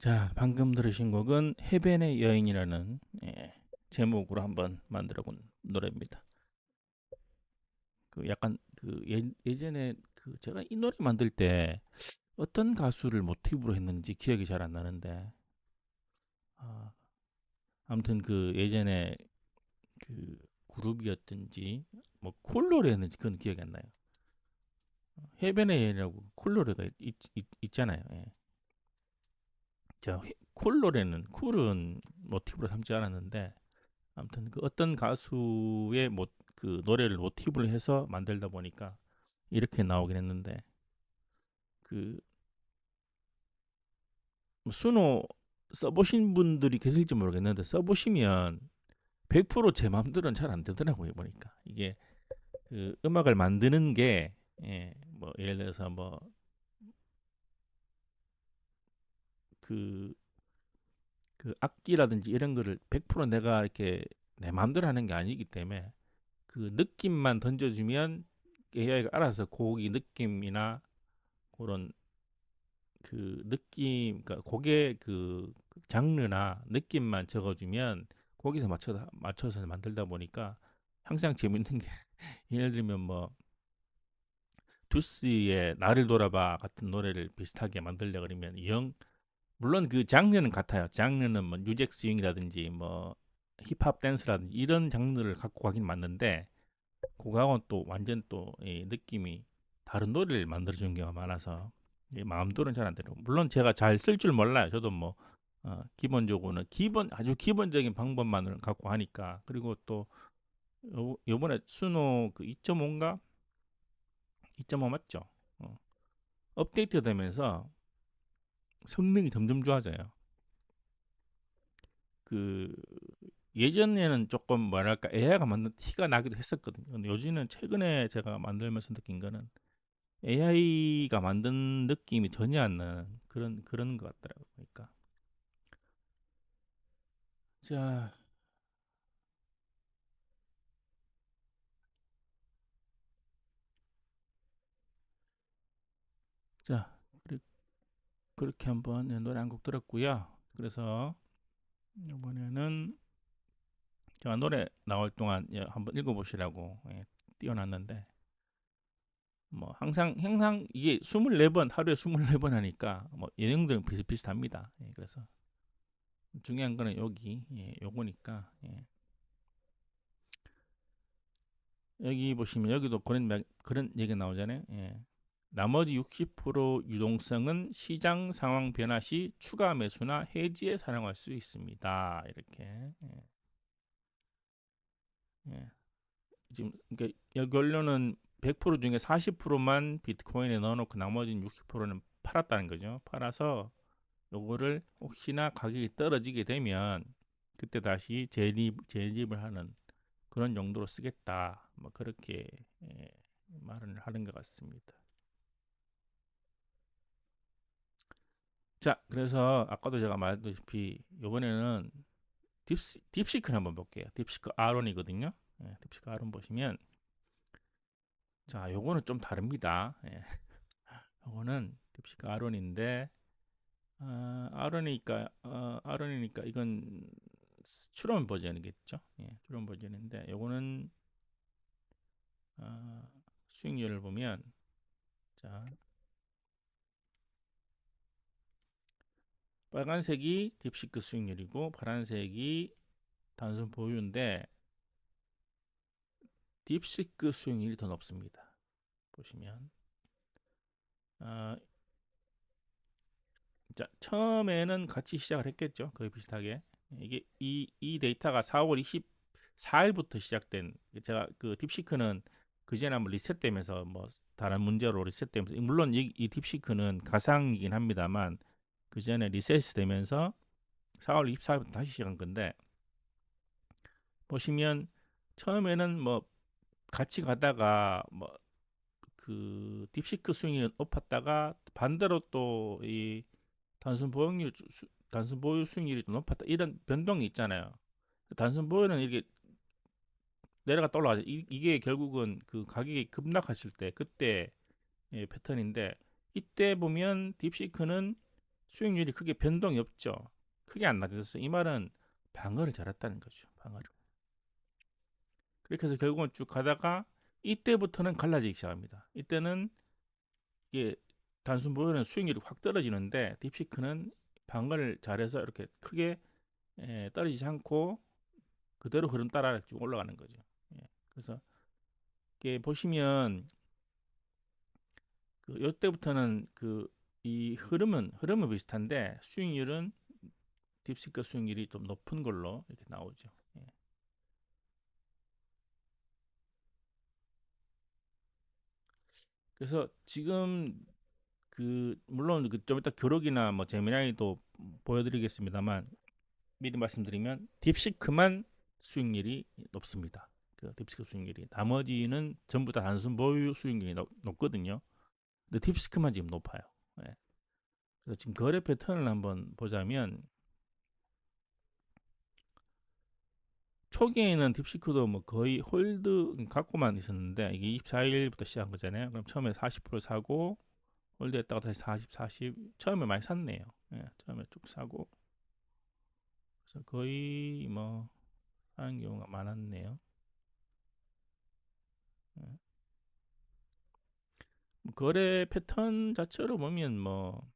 [SPEAKER 4] 자, 방금 들으신 곡은 해변의 여인이라는 제목으로 한번 만들어 본 노래입니다. 그 약간 그 예전에 그 제가 이 노래 만들 때 어떤 가수를 모티브로 했는지 기억이 잘 안 나는데 아, 아무튼 그 예전에 그 그룹이었든지 뭐 콜노래였는지 그건 기억이 안 나요. 해변의 여인이라고 콜노래가 있잖아요. 예. 제가 콜노래는 쿨은 모티브로 삼지 않았는데 아무튼 그 어떤 가수의 그 노래를 모티브로 해서 만들다 보니까 이렇게 나오긴 했는데 그 수노 써보신 분들이 계실지 모르겠는데 써보시면 100%제 마음대로는 잘 안 되더라고요. 보니까 이게 그 음악을 만드는 게 뭐 예를 들어서 뭐 그 악기라든지 이런 거를 100% 내가 이렇게 내 마음대로 하는 게 아니기 때문에 그 느낌만 던져주면 AI가 알아서 곡이 느낌이나 그런 그 느낌, 그러니까 곡의 그 장르나 느낌만 적어주면 거기서 맞춰서 만들다 보니까 항상 재밌는 게 예를 들면 뭐 두스의 나를 돌아봐 같은 노래를 비슷하게 만들려 그러면 물론 그 장르는 같아요. 장르는 뭐 뉴잭 스윙이라든지 뭐 힙합 댄스라든지 이런 장르를 갖고 가긴 맞는데 그거하고는 또 완전 또 이 느낌이 다른 노래를 만들어주는 경우가 많아서 마음대로는 잘 안 되고 물론 제가 잘 쓸 줄 몰라요. 저도 뭐 기본적으로는 아주 기본적인 방법만을 갖고 하니까 그리고 또 요번에 수노 그 2.5인가 2.5 맞죠? 업데이트 되면서 성능이 점점 좋아져요. 그 예전에는 조금 뭐랄까 AI가 만든 티가 나기도 했었거든요. 근데 요즘은 최근에 제가 만들면서 느낀 거는 AI가 만든 느낌이 전혀 안 나는 그런 것 같더라고요. 그러니까 자, 자 그렇게 한번 노래 한 곡 들었고요. 그래서 이번에는 제가 노래 나올 동안 한번 읽어보시라고 띄워놨는데 뭐 항상 이게 24번 하루에 24번 하니까 뭐 예능들은 비슷비슷합니다. 그래서 중요한 거는 여기 요거니까 여기 보시면 여기도 그런 얘기 나오잖아요. 나머지 60% 유동성은 시장 상황 변화 시 추가 매수나 해지에 사용할 수 있습니다. 이렇게 예. 지금 그러니까 결론은 100% 중에 40%만 비트코인에 넣어놓고 나머지는 60%는 팔았다는 거죠. 팔아서 요거를 혹시나 가격이 떨어지게 되면 그때 다시 재립을 하는 그런 용도로 쓰겠다. 뭐 그렇게 말을 하는 것 같습니다. 자, 그래서 아까도 제가 말했다시피 이번에는 딥시크를 한번 볼게요. 딥시크 R1이거든요. 딥시크 R1 보시면 자, 요거는 좀 다릅니다. 요거는 딥시크 R1인데 R1이니까 이건 추론 버전이겠죠. 추론 버전인데 요거는 수익률을 보면 자 빨간색이 딥시크 수익률이고 파란색이 단순 보유인데 딥시크 수익률이 더 높습니다. 보시면 자 처음에는 같이 시작을 했겠죠. 거의 비슷하게 이게 이 데이터가 4월 24일부터 시작된 제가 그 딥시크는 그전에 한번 리셋되면서 뭐 다른 문제로 리셋되면서 물론 이 딥시크는 가상이긴 합니다만 그 전에 리셋이 되면서 4월 24일부터 다시 시작한 건데 보시면 처음에는 뭐 같이 가다가 뭐 그 딥시크 수익이 높았다가 반대로 또 이 단순 보유 수익률이 좀 높았다 이런 변동이 있잖아요. 단순 보유는 이렇게 내려갔다 올라가죠. 이게 결국은 그 가격이 급락했을 때 그때 패턴인데 이때 보면 딥시크는 수익률이 크게 변동이 없죠. 크게 안 낮아졌어요. 이 말은 방어를 잘했다는 거죠. 방어를. 그렇게 해서 결국은 쭉 가다가 이때부터는 갈라지기 시작합니다. 이때는 이게 단순 보유는 수익률이 확 떨어지는데 딥시크는 방어를 잘해서 이렇게 크게 떨어지지 않고 그대로 흐름 따라 쭉 올라가는 거죠. 예. 그래서 이게 보시면 그 이때부터는 그 이 흐름은 비슷한데 수익률은 딥시크 수익률이 좀 높은 걸로 이렇게 나오죠. 예. 그래서 지금 그 물론 그 좀 이따 교록이나 뭐 제미나이도 보여드리겠습니다만 미리 말씀드리면 딥시크만 수익률이 높습니다. 그 딥시크 수익률이 나머지는 전부 다 단순 보유 수익률이 높거든요. 근데 딥시크만 지금 높아요. 예. 그래서 지금 거래 패턴을 한번 보자면 초기에는 딥시크도 뭐 거의 홀드 갖고만 있었는데 이게 24일부터 시작한 거잖아요. 그럼 처음에 40% 사고 홀드했다가 다시 40 처음에 많이 샀네요. 예, 처음에 쭉 사고 그래서 거의 뭐 하는 경우가 많았네요. 예. 거래 패턴 자체로 보면 뭐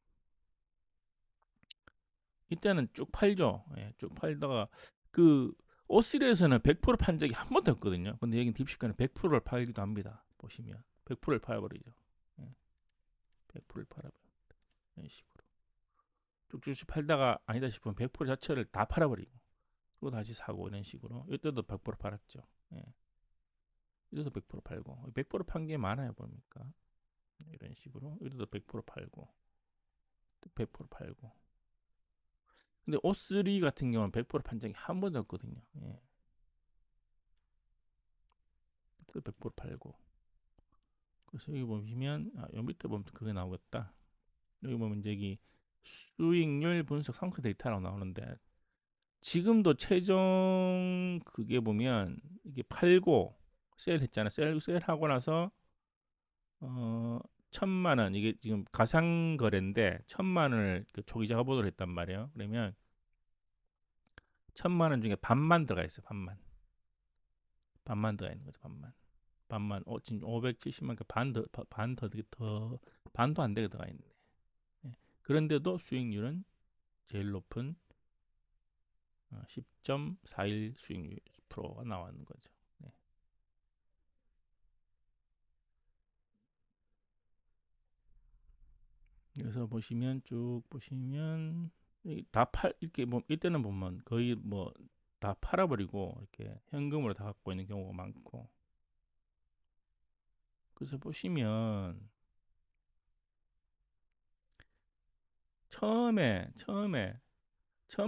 [SPEAKER 4] 이때는 쭉 팔죠. 예, 쭉 팔다가 그 오스릴에서는 100% 판 적이 한 번도 없거든요. 근데 여기 딥시크는 100%를 팔기도 합니다. 보시면 100%를 팔아버리죠. 예, 100%를 팔아버립니다. 이런 식으로 쭉쭉 팔다가 아니다 싶으면 100% 자체를 다 팔아버리고 또 다시 사고 이런 식으로 이때도 100% 팔았죠. 예. 이때도 100% 팔고 100% 판 게 많아요 보니까 이런 식으로 이때도 100% 팔고 또 100% 팔고 근데 O3 같은 경우는 100% 판 적이 한 번도 없거든요. 예. 또 100% 팔고 그래서 여기 보시면 요 밑에 보면 그게 나오겠다. 여기 보면 이제 여기 수익률 분석 상승 데이터라고 나오는데 지금도 최종 그게 보면 이게 팔고 셀 했잖아. 셀하고 나서 1,000만 원 이게 지금 가상 거래인데 1,000만 원을 그 초기 작업으로 했단 말이에요. 그러면 1,000만 원 중에 반만 들어가 있어요. 반만 들어가 있는 거죠. 반만 지금 570만 더 반도 안 되게 들어가 있네. 예. 그런데도 수익률은 제일 높은 10.41 수익률 프로가 나왔는 거죠. 네. 그래서 보시면 쭉 보시면 이렇게 뭐 이때는 보면 거의 뭐 다 팔아버리고 이렇게 현금으로 다 갖고 있는 경우가 많고 그래서 보시면 처음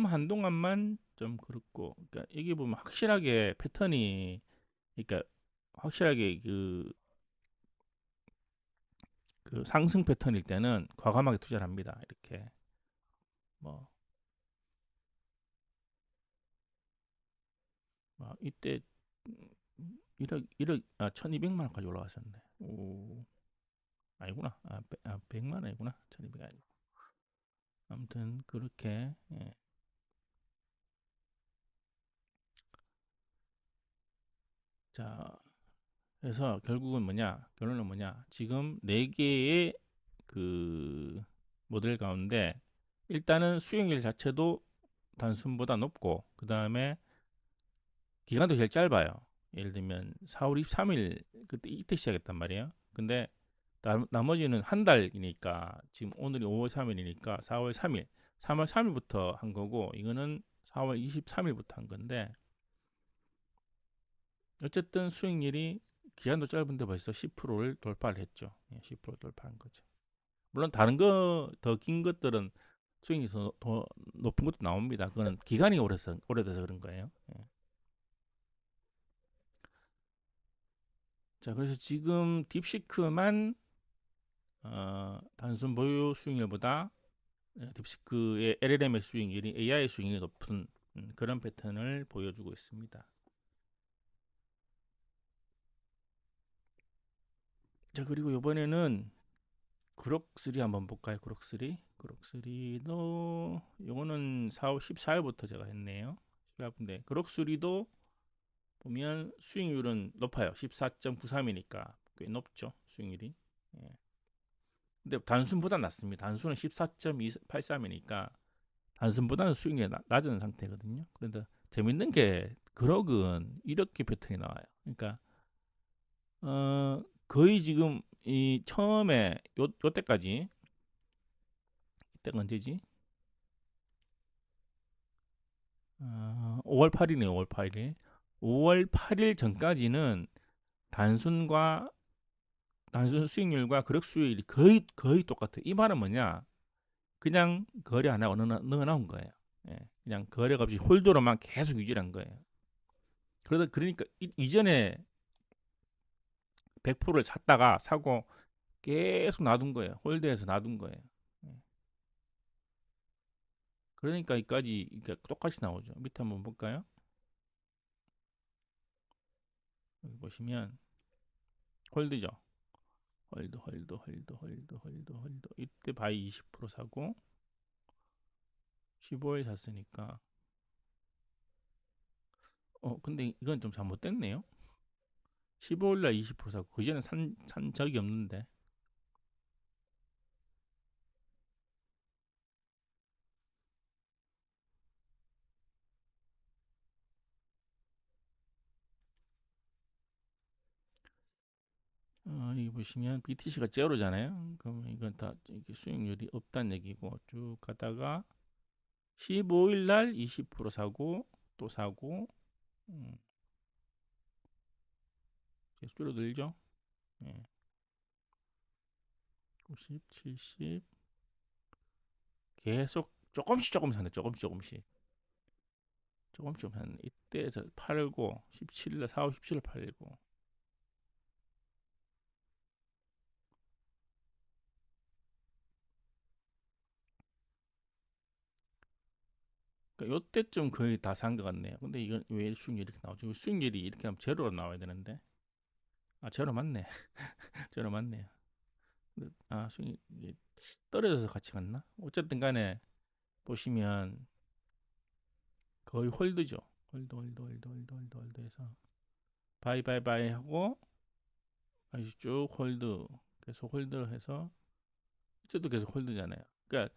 [SPEAKER 4] 한동안만 좀 그렇고 그러니까 이게 보면 확실하게 패턴이 그러니까 확실하게 그 상승 패턴일 때는 과감하게 투자를 합니다. 이렇게 뭐 이때 1억 1200만 원까지 올라갔었네. 오, 아니구나. 100만 원이구나. 1200 아니고. 아무튼 그렇게 예. 자, 그래서 결국은 뭐냐? 결론은 뭐냐? 지금 4개의 그 모델 가운데 일단은 수익률 자체도 단순보다 높고 그다음에 기간도 제일 짧아요. 예를 들면 4월 23일 그때 이때 시작했단 말이에요. 근데 나머지는 한 달이니까 지금 오늘이 5월 3일이니까 4월 3일부터 한 거고 이거는 4월 23일부터 한 건데 어쨌든 수익률이 기간도 짧은데 벌써 10%를 돌파를 했죠. 10% 돌파한 거죠. 물론 다른 거 더 긴 것들은 수익률이 더 높은 것도 나옵니다. 그거는 기간이 오래돼서 그런 거예요. 예. 자, 그래서 지금 딥시크만 단순 보유 수익률보다 딥시크의 LLM의 수익률이 AI 수익률이 높은 그런 패턴을 보여주고 있습니다. 자, 그리고 이번에는 그록3 한번 볼까요? 그록3 그럭3도 요거는 4월 14일부터 제가 했네요. 14일인데 그럭3도 보면 수익률은 높아요. 14.93이니까 꽤 높죠. 수익률이. 예. 근데 단순보다 낮습니다. 단순은 14.83이니까 단순보다는 수익률이 낮은 상태거든요. 그런데 재밌는 게 그럭은 이렇게 패턴이 나와요. 그러니까 거의 지금 이 처음에 요때까지 이때가 언제지? 5월 8일이네요. 5월 8일. 5월 8일 전까지는 단순 수익률과 그럭 수익률이 거의 똑같아요. 이 말은 뭐냐? 그냥 거래 안 하고 넣어놓은 거예요. 예, 그냥 거래가 없이 홀더로만 계속 유지한 거예요. 그러니까 이전에 100%를 샀다가 사고 계속 놔둔 거예요. 홀드해서 놔둔 거예요. 예. 그러니까 이까지 똑같이 나오죠. 밑에 한번 볼까요? 여기 보시면 홀드죠. 홀드. 이때 바이 20% 사고 15일 샀으니까 근데 이건 좀 잘못됐네요. 15일 날 20% 사고 그전에 산 적이 없는데. 여기 보시면 BTC가 제로잖아요. 그러면 이건 다 이게 수익률이 없다는 얘기고 쭉 가다가 15일 날 20% 사고 또 사고 계속 줄어들죠. 예. 90, 70 계속 조금씩 샀네. 조금씩 샀네. 이때에서 팔고 17일 날 4월 17일 팔고 그러니까 요때쯤 거의 다 산 것 같네요. 근데 이건 왜 수익률이 이렇게 나오죠? 수익률이 이렇게 하면 제로로 나와야 되는데. 제로 맞네. 제로 맞네요. 수익이 떨어져서 같이 갔나? 어쨌든 간에 보시면 거의 홀드죠. 홀드 해서 바이 하고 다시 쭉 홀드 계속 홀드 해서 이쪽도 계속 홀드잖아요. 그러니까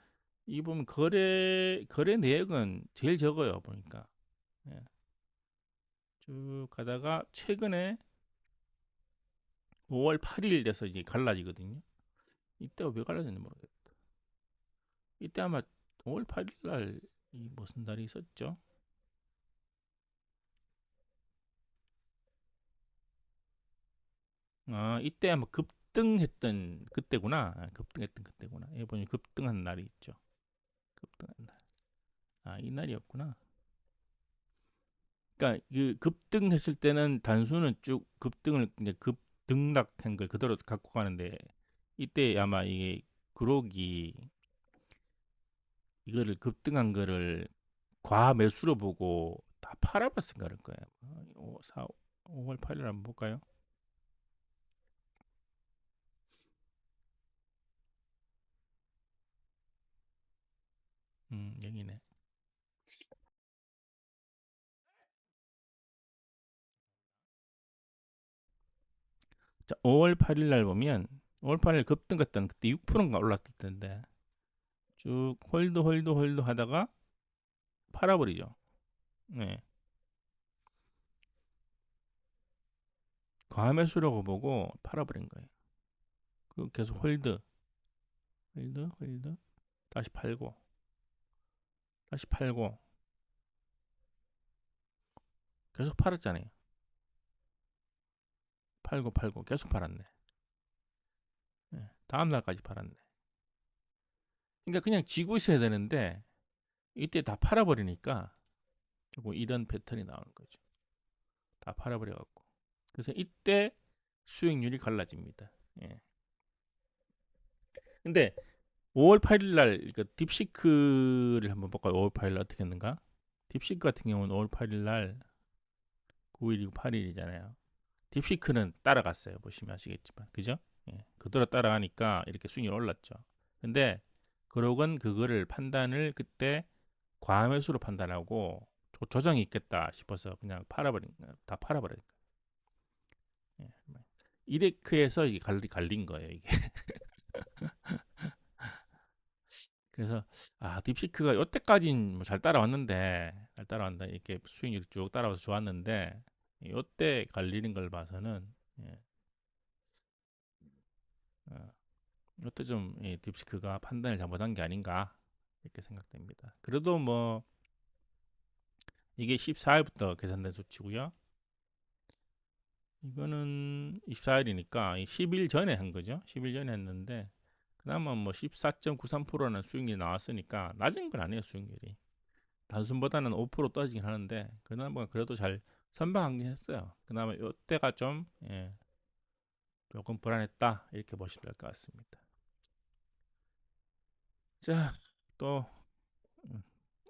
[SPEAKER 4] 이 보면 거래 내역은 제일 적어요. 보니까. 예. 쭉 가다가 최근에 5월 8일 돼서 이제 갈라지거든요. 이때가 왜 갈라졌는지 모르겠다. 이때 아마 5월 8일 날 이 무슨 달이 있었죠? 이때 아마 급등했던 그때구나. 급등했던 그때구나. 여기 보면 급등한 날이 있죠. 급등한 날. 이 날이었구나. 그러니까 그 급등했을 때는 단수는 쭉 급등을 이제 급등락한 걸 그대로 갖고 가는데 이때 아마 이게 그록이 이거를 급등한 거를 과매수로 보고 다 팔아봤을 그럴 거예요. 5월 8일 한번 볼까요? 여기네. 자, 5월 8일 날 보면 5월 8일 급등 갔던 그때 6%인가 올랐을 텐데 쭉 홀드 하다가 팔아버리죠. 네. 과매수라고 보고 팔아버린 거예요. 그 계속 홀드 다시 팔고 계속 팔았잖아요. 팔고 계속 팔았네. 네. 다음 날까지 팔았네. 그러니까 그냥 쥐고 있어야 되는데 이때 다 팔아버리니까 결국 이런 패턴이 나오는 거죠. 다 팔아버려 갖고 그래서 이때 수익률이 갈라집니다. 예. 근데 5월 8일 날 그러니까 딥시크를 한번 볼까요? 5월 8일 날 어떻게 했는가? 딥시크 같은 경우는 5월 8일 날 9일이고 8일이잖아요. 딥시크는 따라갔어요. 보시면 아시겠지만 그죠? 예. 그대로 따라가니까 이렇게 수익률이 올랐죠. 근데 그러건 그거를 판단을 그때 과매수로 판단하고 조정이 있겠다 싶어서 그냥 팔아버린 거야. 다 팔아버린 거야. 예. 이데크에서 이게 갈린 거예요, 이게. 그래서 딥시크가 이때까진 뭐잘 따라왔는데 이렇게 수익률이 쭉 따라와서 좋았는데 이때 갈리는 걸 봐서는 예. 이때 좀 딥시크가 판단을 잘못한 게 아닌가 이렇게 생각됩니다. 그래도 뭐 이게 14일부터 계산된 수치고요. 이거는 24일이니까 10일 전에 한 거죠. 10일 전에 했는데 그나마 뭐 14.93%라는 수익률이 나왔으니까 낮은 건 아니에요. 수익률이 단순보다는 5% 떨어지긴 하는데 그나마 그래도 잘 선방하긴 했어요. 그나마 이때가 좀 조금 불안했다 이렇게 보시면 될 것 같습니다. 자, 또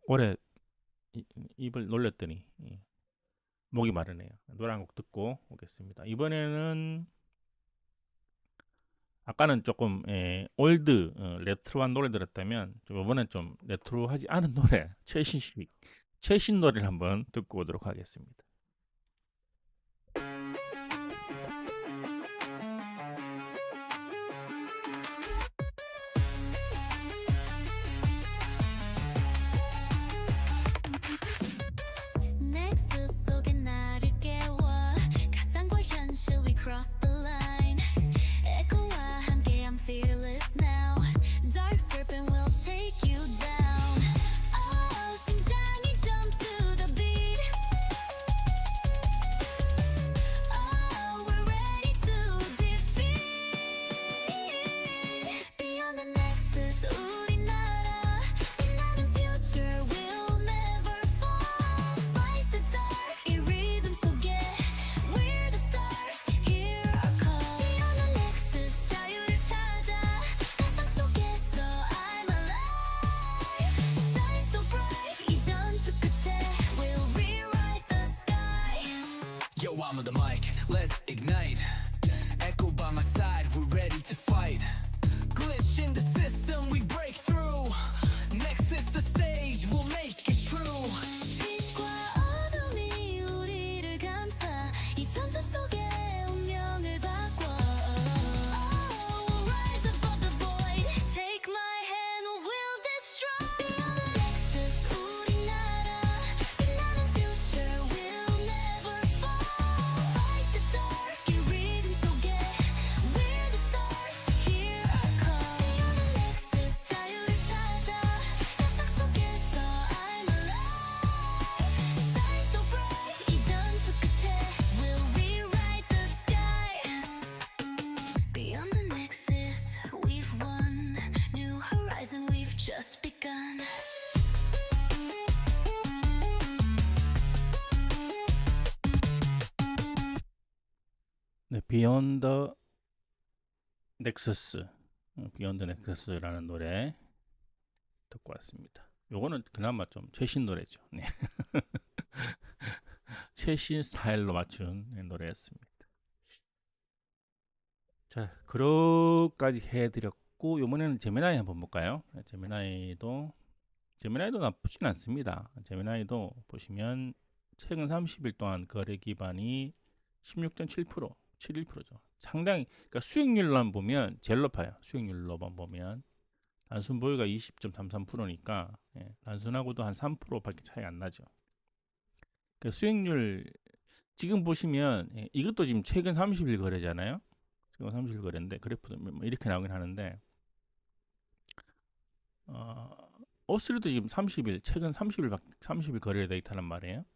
[SPEAKER 4] 올해 입을 놀렸더니 목이 마르네요. 노래 한 곡 듣고 오겠습니다. 이번에는 아까는 조금 올드 레트로한 노래 들었다면 이번엔 좀 레트로하지 않은 노래 최신 노래를 한번 듣고 오도록 하겠습니다.
[SPEAKER 5] 넥서스 속에 나를 깨워 가상과 현실 we cross the line 에코와 함께 I'm fearless now Dark serpent will take you down Oh 심장이 jump to the beat Oh we're ready to defeat Beyond the nexus 우리나라 빛나는 future will never fall Fight the dark 이 rhythm 속에 We're the stars hear our call Beyond the nexus 자유를 찾아 가상 속에서 I'm alive Shine so bright 이 전투 끝에 We'll rewrite the sky
[SPEAKER 6] Yo, I'm on the mic, let's ignite. Echo by my side, we're ready to fight. Glitch in the system, we break through. Next is the stage, we'll make it true.
[SPEAKER 5] 빛과 어둠이 우리를 감싸 이 전투 속에 운명을 바꿔 Oh, we'll rise above the void Take my hand, we'll destroy Beyond the nexus 우리나라 빛나는 future will never fall Fight the dark 이 rhythm 속에 We're the stars hear our call Beyond the nexus 자유를 찾아 가상 속에서 I'm alive Shine so bright 이 전투 끝에 We'll rewrite the sky Beyond the nexus we've won New horizon we've just begun
[SPEAKER 4] 네, 비욘드 넥서스, 비욘드 넥서스라는 노래 듣고 왔습니다. 요거는 그나마 좀 최신 노래죠. 네. 최신 스타일로 맞춘 노래였습니다. 자, 그로까지 해드렸고 이번에는 제미나이 한번 볼까요? 네, 제미나이도 나쁘진 않습니다. 제미나이도 보시면 최근 30일 동안 거래 기반이 16.7%, 71%죠. 상당히 그러니까 수익률로만 보면 제일 높아요. 수익률로만 보면 단순 보유가 20.33%니까 단순하고도 한 3%밖에 차이 안 나죠. 그러니까 수익률 지금 보시면 이것도 지금 최근 30일 거래잖아요. 지금 30일 거래인데 그래프도 뭐 이렇게 나오긴 하는데 오스리도 지금 30일 최근 30일 거래되어 있다는 말이에요.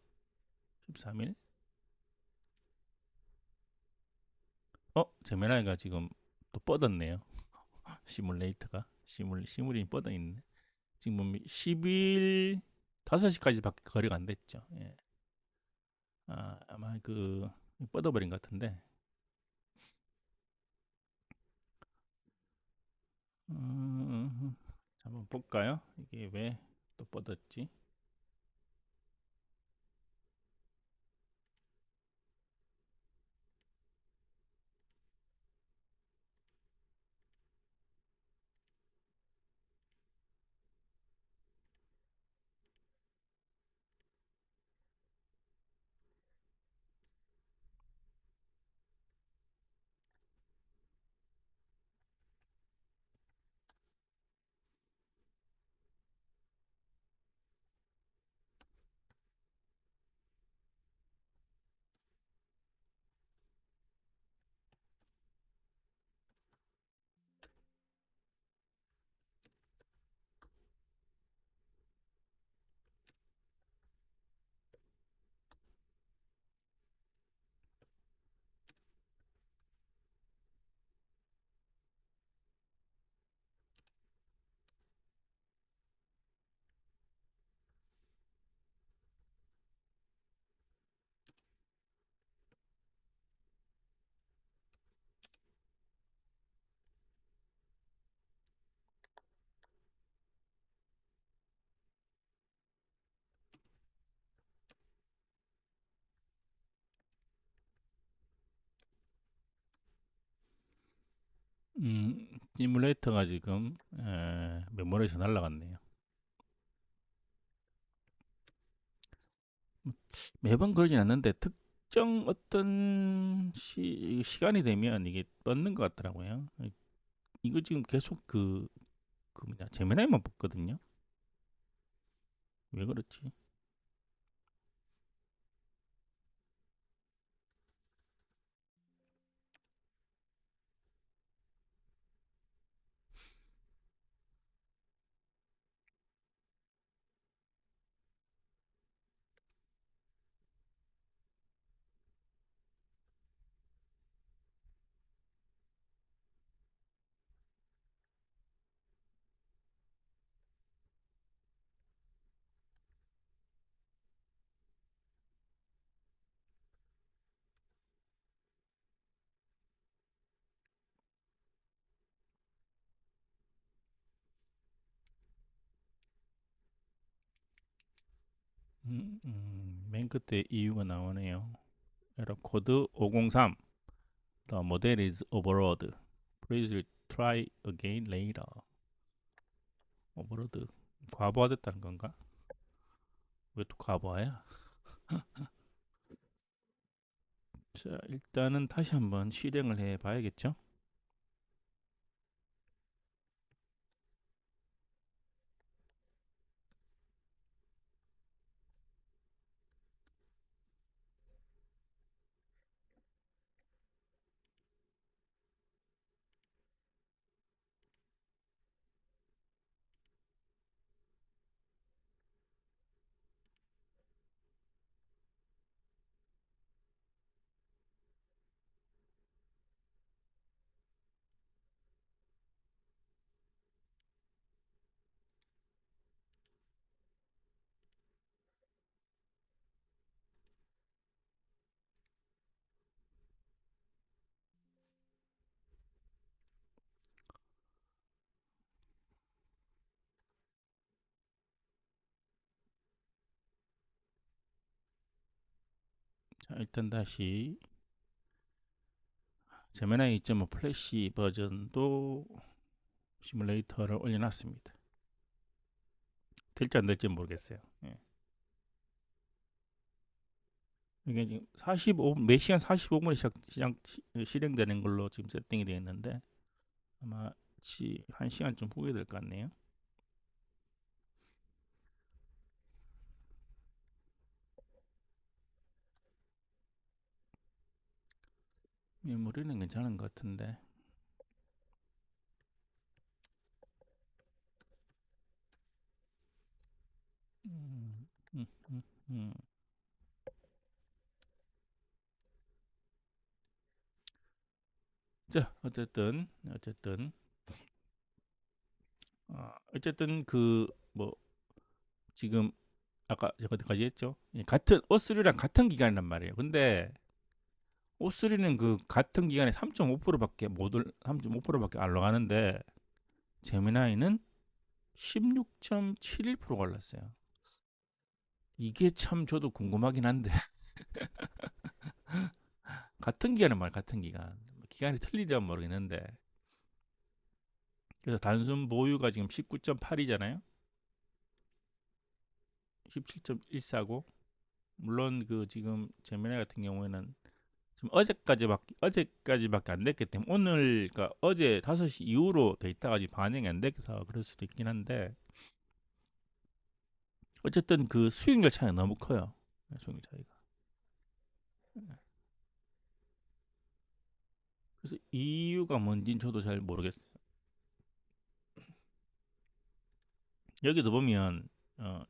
[SPEAKER 4] 13일. 제메나이가 지금 또 뻗었네요. 시뮬레이터가 시뮬이 뻗어 있네. 지금 보면 10일 5시까지밖에 거래가 안 됐죠. 예. 아마 그 뻗어버린 것 같은데. 한번 볼까요? 이게 왜 또 뻗었지? 시뮬레이터가 지금 메모리에서 날라갔네요. 매번 그러진 않는데 특정 어떤 시간이 되면 이게 뻗는 것 같더라고요. 이거 지금 계속 그 뭐냐 제미나이만 뽑거든요. 왜 그렇지? 맨 끝에 이유가 나오네요. 에러 코드 503. The model is overloaded. Please try again later. 오버로드 과부하됐다는 건가? 왜 또 과부하야? 자, 일단은 다시 한번 실행을 해 봐야겠죠? 자, 일단 다시 제미나이 2.5 플래시 버전도 시뮬레이터를 올려놨습니다. 될지 안 될지 모르겠어요. 예. 이게 지금 45분, 매 시간 45분에 실행되는 걸로 지금 세팅이 되어 있는데 아마 1시간 좀 후에 될 것 같네요. 메모리는 괜찮은 것 같은데 음, 음, 음, 음. 자, 어쨌든 그 뭐 지금 아까 제가 어디까지 했죠? 예, 같은 O3랑 같은 기간이란 말이에요. 근데 O3는 그 같은 기간에 3.5%밖에 못 3.5%밖에 안 올라가는데 제미나이는 16.71%가 올랐어요. 이게 참 저도 궁금하긴 한데 같은 기간은 말 같은 기간이 틀리려면 모르겠는데 그래서 단순 보유가 지금 19.8이잖아요. 17.149. 물론 그 지금 제미나이 같은 경우에는 지금 어제까지밖에 안 됐기 때문에 오늘 그러니까 어제 5시 이후로 데이터가 아직 반영이 안 돼서 그럴 수도 있긴 한데 어쨌든 그 수익률 차이가 너무 커요. 수익률 차이가. 그래서 이유가 뭔진 저도 잘 모르겠어요. 여기도 보면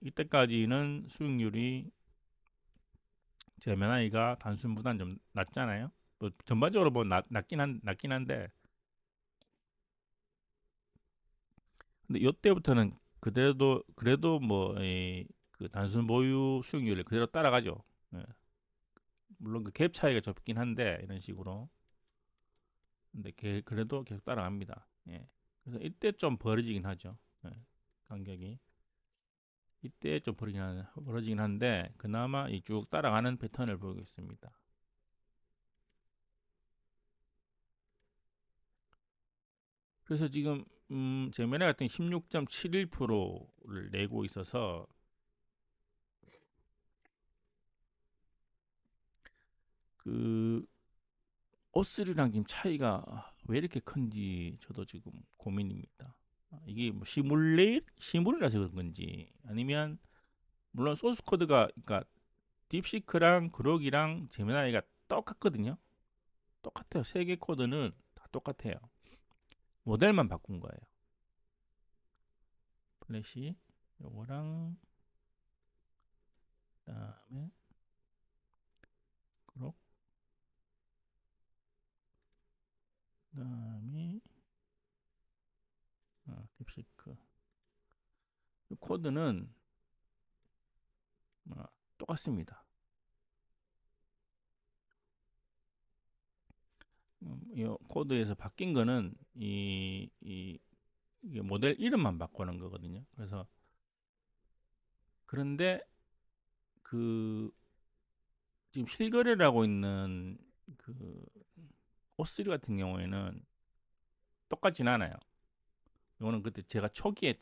[SPEAKER 4] 이때까지는 수익률이 제메나이가 단순보다는 좀 낮잖아요. 뭐 전반적으로 뭐 낮긴 한데 근데 이때부터는 그래도 뭐 그 단순 보유 수익률을 그대로 따라가죠. 예. 물론 그 갭 차이가 좁긴 한데 이런 식으로 근데 그래도 계속 따라갑니다. 예. 그래서 이때 좀 벌어지긴 하죠. 예. 간격이 이때 좀 벌어지긴 한데 그나마 이 쭉 따라가는 패턴을 보이고 있습니다. 그래서 지금 제메나 같은 16.71%를 내고 있어서 그 오스리랑 지금 차이가 왜 이렇게 큰지 저도 지금 고민입니다. 이게 뭐 시뮬이라서 그런 건지 아니면 물론 소스 코드가 그러니까 딥시크랑 그록이랑 제미나이가 똑같거든요. 똑같아요. 세 개 코드는 다 똑같아요. 모델만 바꾼 거예요. 플래시 요거랑 그다음에 그록 그다음에 딥시크 이 코드는 똑같습니다. 이 코드에서 바뀐 거는 이게 모델 이름만 바꾸는 거거든요. 그래서 그런데 그 지금 실거래를 하고 있는 그 O3 같은 경우에는 똑같진 않아요. 이거는 그때 제가 초기에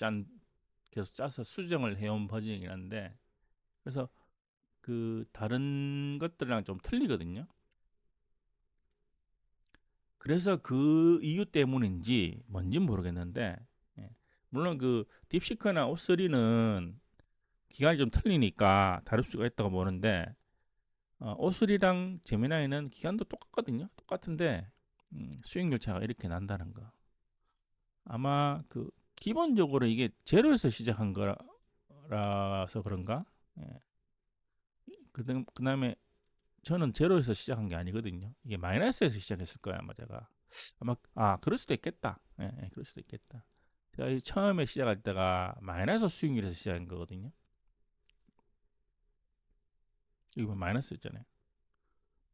[SPEAKER 4] 계속 짜서 수정을 해온 버전이긴 한데 그래서 그 다른 것들이랑 좀 틀리거든요. 그래서 그 이유 때문인지 뭔진 모르겠는데 물론 그 딥시크나 O3는 기간이 좀 틀리니까 다를 수가 있다고 보는데 O3랑 제미나이는 기간도 똑같거든요. 똑같은데 수익률 차가 이렇게 난다는 거. 아마 그 기본적으로 이게 제로에서 시작한 거라서 그런가? 예. 그다음에 저는 제로에서 시작한 게 아니거든요. 이게 마이너스에서 시작했을 거야 아마 제가. 아마 그럴 수도 있겠다. 예, 그럴 수도 있겠다. 제가 처음에 시작할 때가 마이너스 수익률에서 시작한 거거든요. 이거 마이너스였잖아요.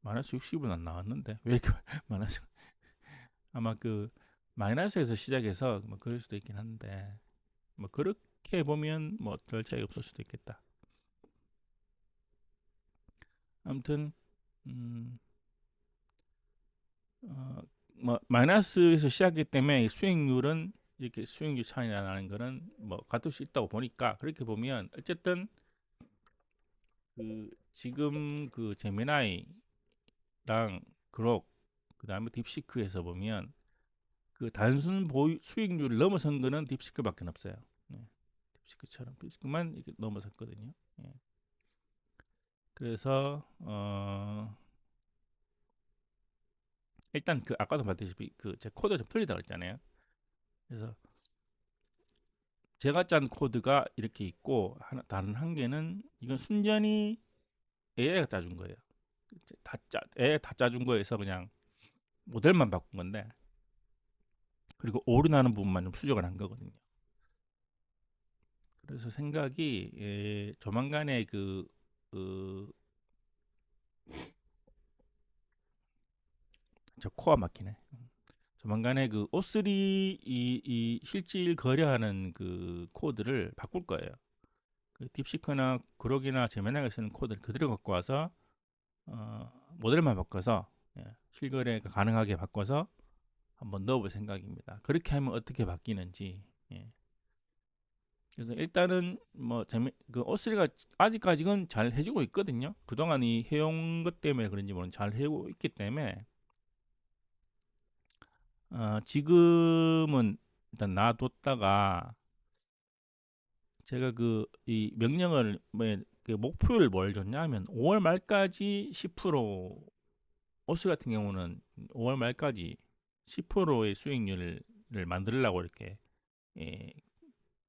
[SPEAKER 4] 마이너스 60은 안 나왔는데 왜 이렇게 마이너스? 아마 그 마이너스에서 시작해서 뭐 그럴 수도 있긴 한데 뭐 그렇게 보면 뭐 별 차이 없을 수도 있겠다. 아무튼 뭐 마이너스에서 시작했기 때문에 수익률은 이렇게 수익률 차이가 나는 거는 뭐 같을 수 있다고 보니까 그렇게 보면 어쨌든 그 지금 그 제미나이랑 그록 그다음에 딥시크에서 보면 그 단순 수익률을 넘어선 거는 딥시크밖에 없어요. 딥시크처럼 딥시크만 이렇게 넘어섰거든요. 그래서 일단 그 아까도 말했다시피 그 제 코드가 좀 틀리다고 그랬잖아요. 그래서 제가 짠 코드가 이렇게 있고 다른 한 개는 이건 순전히 AI가 짜준 거예요. AI 다 짜준 거에서 그냥 모델만 바꾼 건데 그리고 오류나는 부분만 좀 수정을 한 거거든요. 그래서 생각이 조만간에 저 코가 막히네. 조만간에 그 O3 이 실질 거래하는 그 코드를 바꿀 거예요. 그 딥시크나 그록이나 제메나가 쓰는 코드를 그대로 갖고 와서 모델만 바꿔서 실거래가 가능하게 바꿔서 한번 넣어볼 생각입니다. 그렇게 하면 어떻게 바뀌는지. 그래서 일단은 뭐 그 O3가 아직까지는 잘 해주고 있거든요. 그동안 이 해온 것 때문에 그런지 모르는 잘 해오고 있기 때문에 지금은 일단 놔뒀다가 제가 그 이 명령을 그 목표를 뭘 줬냐면 5월 말까지 10% 오스 같은 경우는 5월 말까지 10%의 수익률을 만들려고 이렇게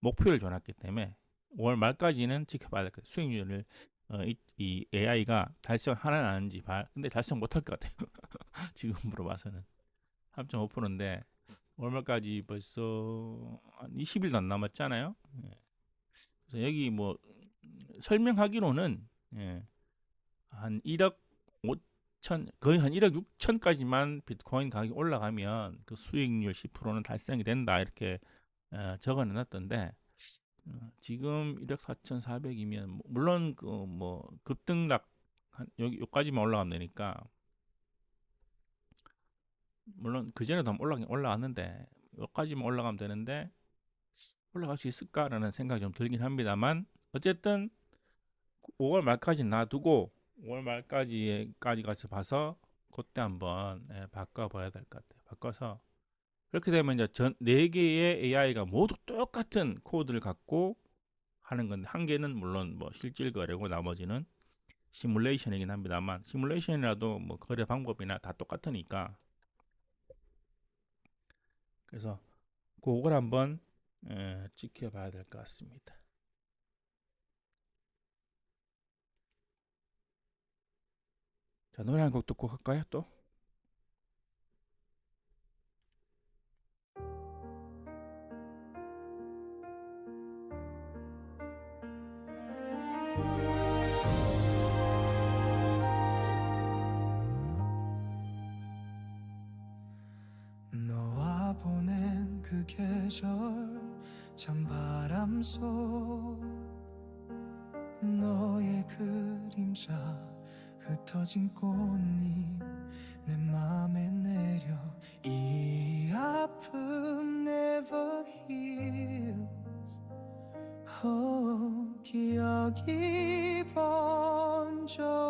[SPEAKER 4] 목표를 줘놨기 때문에 5월 말까지는 지켜봐야 될 거예요. 수익률을 이 AI가 달성하는 안 하는지 근데 달성 못할 것 같아요. 지금으로 봐서는 3.5%인데 5월 말까지 벌써 한 20일도 안 남았잖아요. 그래서 여기 뭐 설명하기로는 한 1억 5천 거의 한 1억 6천까지만 비트코인 가격이 올라가면 그 수익률 10%는 달성이 된다 이렇게 적어놨던데 지금 1억 4,400이면 물론 그 뭐 급등락 여기까지만 올라가면 되니까 물론 그 전에도 올라가긴 올라왔는데 여기까지만 올라가면 되는데 올라갈 수 있을까라는 생각이 좀 들긴 합니다만 어쨌든 5월 말까지 놔두고 5월 말까지 가서 봐서 그때 한번 바꿔봐야 될 것 같아요. 바꿔서 그렇게 되면 이제 전 4개의 AI가 모두 똑같은 코드를 갖고 하는 건데 한 개는 물론 뭐 실질 거래고 나머지는 시뮬레이션이긴 합니다만 시뮬레이션이라도 뭐 거래 방법이나 다 똑같으니까 그래서 그걸 한번 지켜봐야 될 것 같습니다. 자, 노래 한 곡 듣고 갈까요 또?
[SPEAKER 1] 너와 보낸 그 계절 찬바람 속 너의 그림자 흩어진 꽃잎 내 맘에 내려 이 아픔 never heals 기억이 번져와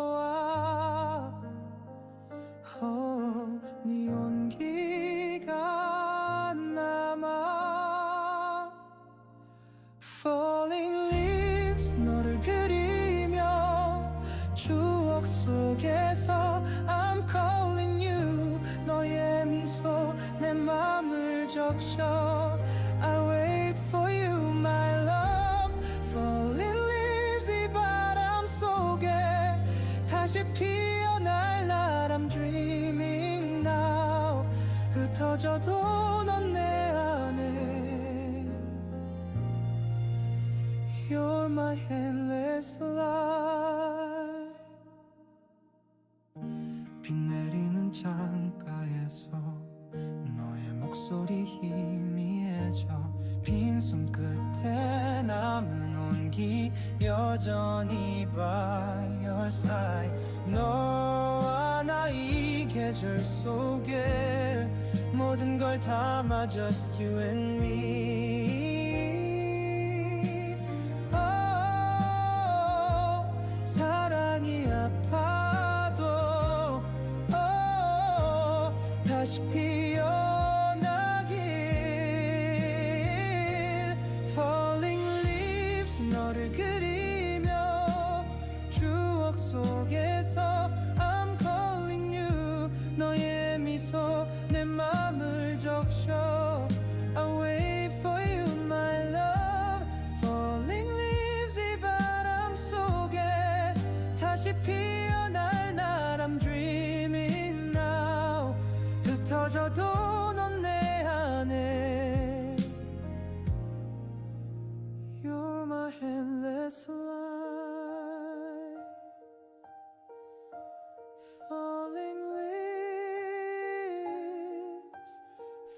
[SPEAKER 1] 네 온기가 남아 Falling leaves 너를 그리며 추억 속에서 I'm calling you 너의 미소 내 맘을 적셔 I wait for you my love Falling leaves 이 바람 속에 다시 피어날 날 I'm dreaming now 흩어져도 넌 내 안에 You're my endless light 비 내리는 창가에서 너의 목소리 희미해져 빈손 끝에 남은 온기 여전히 by your side 너와 나 이 계절 속에 모든 걸 담아 just you and me 사랑이 아파도 다시 피어나길 Falling leaves 너를 그리며 추억 속에서 I'm calling you 너의 미소 내 맘을 적셔 I wait for you my love Falling leaves 이 바람 속에 다시 피어날 날 I'm dreaming now 흩어져도 넌 내 안에 You're my endless light Falling leaves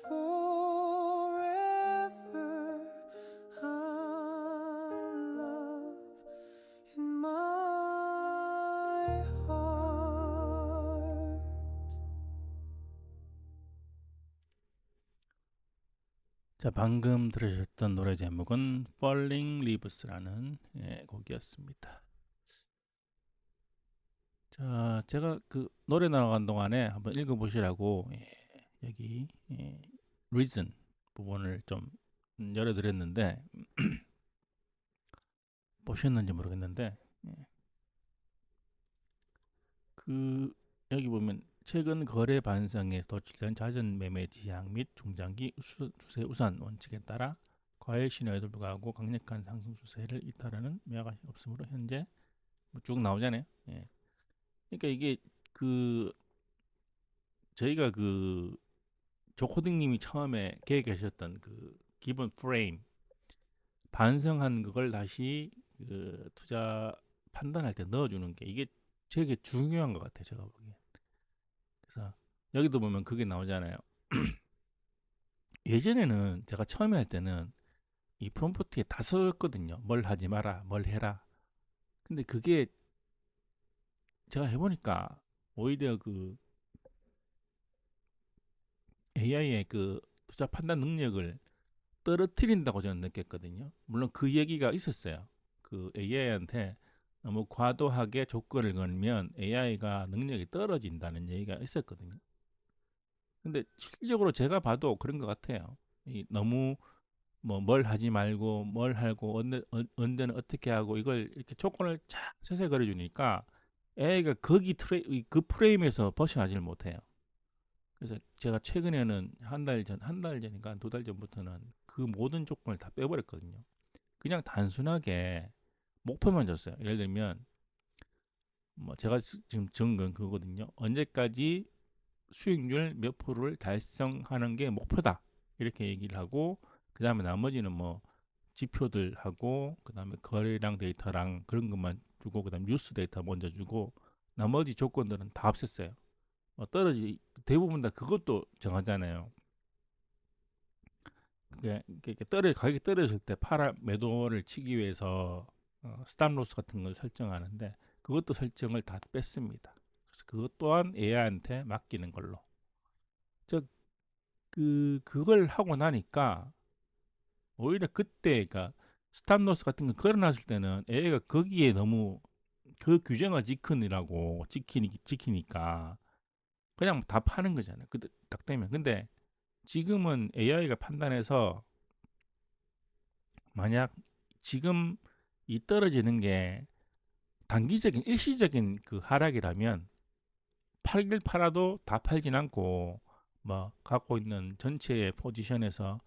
[SPEAKER 1] forever our love in my heart
[SPEAKER 4] 자, 방금 들으셨던 노래 제목은 Falling Leaves라는 곡이었습니다. 자, 제가 그 노래 나가는 동안에 한번 읽어보시라고 여기 reason 부분을 좀 열어드렸는데 보셨는지 모르겠는데 그 여기 보면 최근 거래 반성에 도출된 잦은 매매 지향 및 중장기 추세 우산 원칙에 따라 과열 신호에도 불구하고 강력한 상승 추세를 이탈하는 매화가 없으므로 현재 뭐 쭉 나오잖아요. 그러니까 이게 그 저희가 그 조코딩님이 처음에 계획하셨던 그 기본 프레임 반성한 그걸 다시 그 투자 판단할 때 넣어주는 게 이게 되게 중요한 것 같아요. 제가 보기엔. 그래서 여기도 보면 그게 나오잖아요. 예전에는 제가 처음에 할 때는 이 프롬프트에 다 썼거든요. 뭘 하지 마라, 뭘 해라. 근데 그게 제가 해보니까 오히려 그 AI의 그 투자 판단 능력을 떨어뜨린다고 저는 느꼈거든요. 물론 그 얘기가 있었어요. 그 AI한테 너무 과도하게 조건을 걸면 AI가 능력이 떨어진다는 얘기가 있었거든요. 근데 실질적으로 제가 봐도 그런 것 같아요. 너무 뭐 뭘 하지 말고 뭘 하고 언제는 어떻게 하고 이걸 이렇게 조건을 쫙 세세 걸어주니까 AI가 그 프레임에서 벗어나질 못해요. 그래서 제가 최근에는 한 달 전인가 2달 전부터는 그 모든 조건을 다 빼버렸거든요. 그냥 단순하게 목표만 줬어요. 예를 들면 뭐 제가 지금 적은 건 그거거든요. 언제까지 수익률 몇 프로를 달성하는 게 목표다. 이렇게 얘기를 하고 그 다음에 나머지는 뭐 지표들 하고 그 다음에 거래량 데이터랑 그런 것만 주고 그 다음에 뉴스 데이터 먼저 주고 나머지 조건들은 다 없앴어요. 대부분 다 그것도 정하잖아요. 가격이 떨어질 때 매도를 치기 위해서 스탑로스 같은 걸 설정하는데 그것도 설정을 다 뺐습니다. 그래서 그것 또한 AI한테 맡기는 걸로. 그걸 하고 나니까 오히려 그때 그러니까 스탑로스 같은 거 걸어놨을 때는 AI가 거기에 너무 그 규정을 지키니까 그냥 다 파는 거잖아요. 그때 딱 되면. 근데 지금은 AI가 판단해서 만약 지금 이 떨어지는 게 단기적인 일시적인 그 하락이라면 팔길 팔아도 다 팔진 않고 뭐 갖고 있는 전체의 포지션에서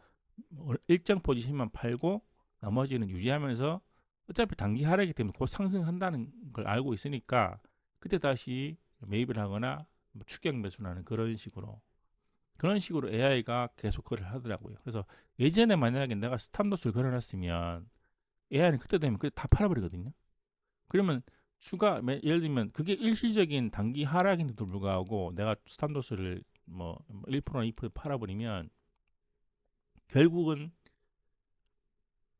[SPEAKER 4] 일정 포지션만 팔고 나머지는 유지하면서 어차피 단기 하락이기 때문에 곧 상승한다는 걸 알고 있으니까 그때 다시 매입을 하거나 뭐 추격 매수하는 그런 식으로 AI가 계속 그걸 하더라고요. 그래서 예전에 만약에 내가 스탑로스를 걸어놨으면 AI는 그때 되면 그때 다 팔아버리거든요. 그러면 예를 들면 그게 일시적인 단기 하락인데도 불구하고 내가 스탑로스를 뭐 1%나 2% 팔아버리면 결국은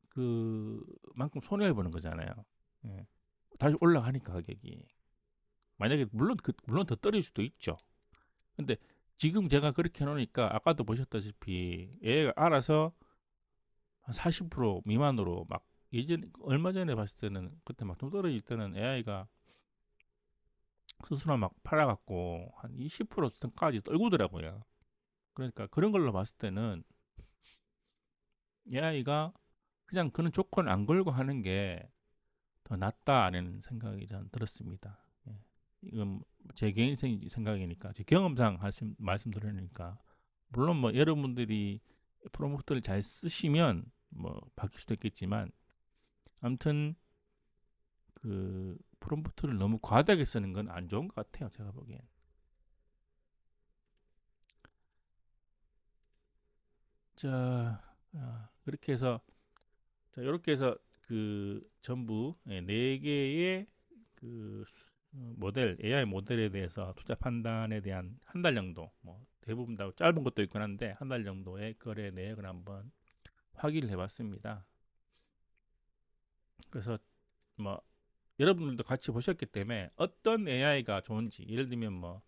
[SPEAKER 4] 그만큼 손해를 보는 거잖아요. 예. 다시 올라가니까 가격이 만약에 물론 더 떨어질 수도 있죠. 근데 지금 제가 그렇게 해놓으니까 아까도 보셨다시피 얘가 알아서 한 40% 미만으로 막 얼마 전에 봤을 때는 그때 막 좀 떨어질 때는 AI가 스스로 막 팔아갖고 한 20%까지 떨구더라고요. 그러니까 그런 걸로 봤을 때는 AI가 그냥 그런 조건 안 걸고 하는 게 더 낫다는 생각이 전 들었습니다. 예. 이건 제 개인 생각이니까 제 경험상 말씀드리니까 물론 뭐 여러분들이 프롬프트를 잘 쓰시면 뭐 바뀔 수도 있겠지만 아무튼 그 프롬프트를 너무 과다하게 쓰는 건 안 좋은 것 같아요. 제가 보기엔. 자, 그렇게 해서 이렇게 해서 그 전부 4개의 그 AI 모델에 대해서 투자 판단에 대한 한 달 정도, 뭐 대부분 다 짧은 것도 있긴 한데 한 달 정도의 거래 내역을 한번 확인을 해봤습니다. 그래서 뭐 여러분들도 같이 보셨기 때문에 어떤 AI가 좋은지, 예를 들면 뭐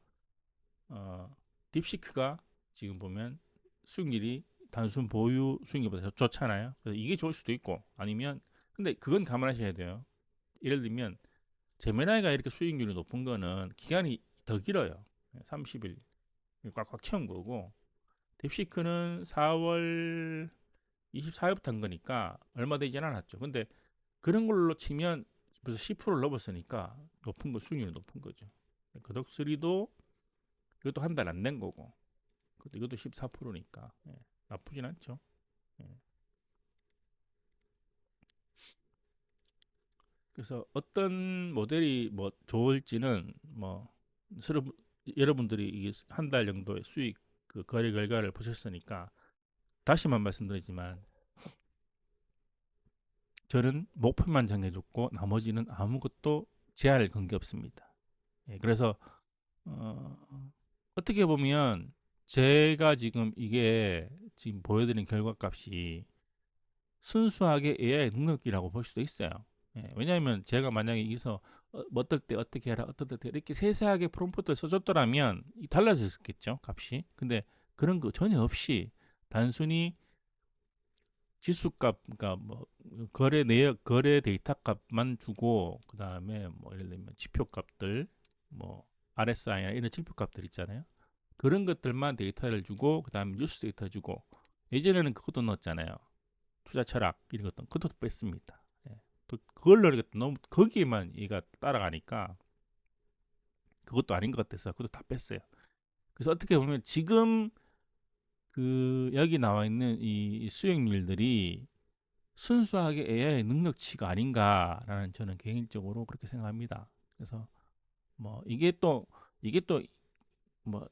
[SPEAKER 4] 딥시크가 지금 보면 수익률이 단순 보유 수익률보다 좋잖아요. 그래서 이게 좋을 수도 있고, 아니면 근데 그건 감안하셔야 돼요. 예를 들면 제미나이가 이렇게 수익률이 높은 거는 기간이 더 길어요. 30일 꽉꽉 채운 거고, 딥시크는 4월 24일부터 한 거니까 얼마 되지 않았죠. 근데 그런 걸로 치면 벌써 10%를 넘었으니까 수익률이 높은 거죠. 거덕3도 이것도 한 달 안 된 거고, 이것도 14%니까 나쁘진 않죠. 그래서 어떤 모델이 뭐 좋을지는 뭐 여러분들이 한 달 정도의 수익 그 거래 결과를 보셨으니까 다시만 말씀드리지만 저는 목표만 정해줬고 나머지는 아무것도 제한을 건 게 없습니다. 그래서 어떻게 보면 제가 지금 보여드린 결과값이 순수하게 AI 능력이라고 볼 수도 있어요. 왜냐하면 제가 만약에 여기서 어떨 때 어떻게 해라, 어떨 때 이렇게 세세하게 프롬프트를 써줬더라면 달라졌겠죠, 값이. 근데 그런 거 전혀 없이 단순히 지수값, 그러니까 뭐 거래 데이터 값만 주고 그 다음에 뭐 예를 들면 지표 값들, 뭐 RSI나 이런 지표 값들 있잖아요. 그런 것들만 데이터를 주고 그 다음에 뉴스 데이터 주고, 예전에는 그것도 넣었잖아요. 투자 철학 이런 것도 그것도 뺐습니다. 예. 또 그걸 넣으니까 너무 거기에만 얘가 따라가니까 그것도 아닌 것 같아서 그것도 다 뺐어요. 그래서 어떻게 보면 지금 그 여기 나와 있는 이 수익률들이 순수하게 AI의 능력치가 아닌가라는 저는 개인적으로 그렇게 생각합니다. 그래서 뭐 이게 또 뭐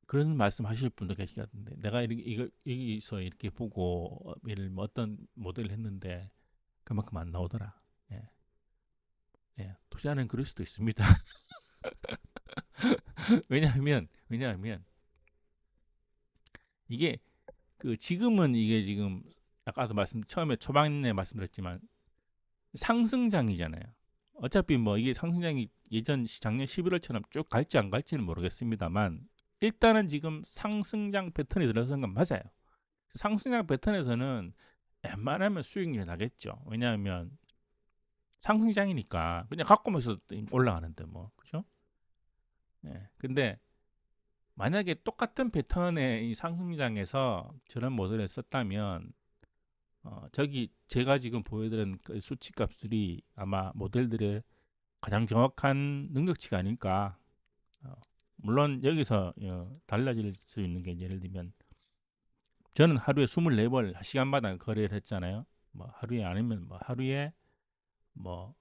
[SPEAKER 4] 그런 말씀하실 분도 계시던데, 내가 이걸 여기서 이렇게 보고 예를 뭐 어떤 모델을 했는데 그만큼 안 나오더라. 예. 예. 투자는 그럴 수도 있습니다. 왜냐하면 이게 그 지금은 이게 지금 아까도 처음에 초반에 말씀드렸지만 상승장이잖아요. 어차피 뭐 이게 상승장이 작년 11월처럼 쭉 갈지 안 갈지는 모르겠습니다만 일단은 지금 상승장 패턴이 들어선 건 맞아요. 상승장 패턴에서는 웬만하면 수익률이 나겠죠. 왜냐하면 상승장이니까 그냥 갖고만 있어도 올라가는데 뭐, 그죠? 예. 근데 만약에 똑같은 패턴의 이 상승장에서 저런 모델을 썼다면 저기 제가 지금 보여드린 그 수치값들이 아마 모델들의 가장 정확한 능력치가 아닐까. 물론 여기서 달라질 수 있는 게 예를 들면 저는 하루에 24번 시간마다 거래를 했잖아요. 뭐 하루에 아니면 뭐 하루에 뭐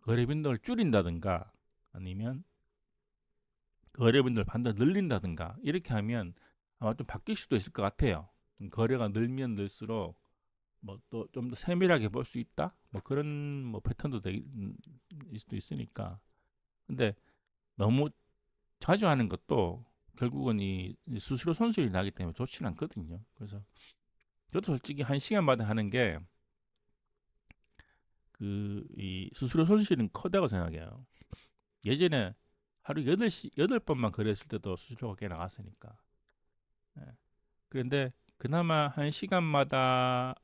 [SPEAKER 4] 거래 빈도를 줄인다든가 아니면 거래 빈도를 반드시 늘린다든가 이렇게 하면 아마 좀 바뀔 수도 있을 것 같아요. 거래가 늘면 늘수록 뭐 또 좀 더 세밀하게 볼 수 있다. 뭐 그런 뭐 패턴도 일 수도 있으니까. 근데 너무 자주 하는 것도 결국은 이 수수료 손실이 나기 때문에 좋지는 않거든요. 그래서 저도 솔직히 1시간마다 하는 게 그 이 수수료 손실은 커다고 생각해요. 예전에 하루 8번만 거래했을 때도 수수료가 꽤 나갔으니까. 예. 그런데 그나마 1시간마다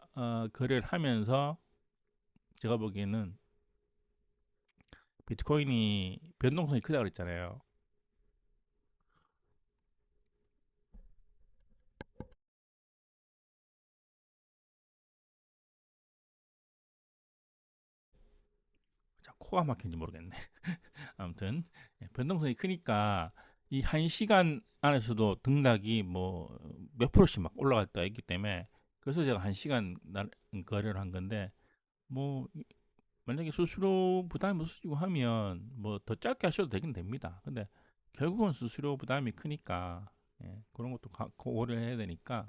[SPEAKER 4] 거래를 하면서 제가 보기에는 비트코인이 변동성이 크다고 그랬잖아요. 자, 코가 막힌지 모르겠네. 아무튼 변동성이 크니까 이 1시간 안에서도 등락이 뭐 몇 프로씩 막 올라갔다 했기 때문에 그래서 제가 1시간 거래를 한 건데, 뭐 만약에 수수료 부담이 없어지고 하면 뭐 더 짧게 하셔도 되긴 됩니다. 근데 결국은 수수료 부담이 크니까 그런 것도 고려를 해야 되니까.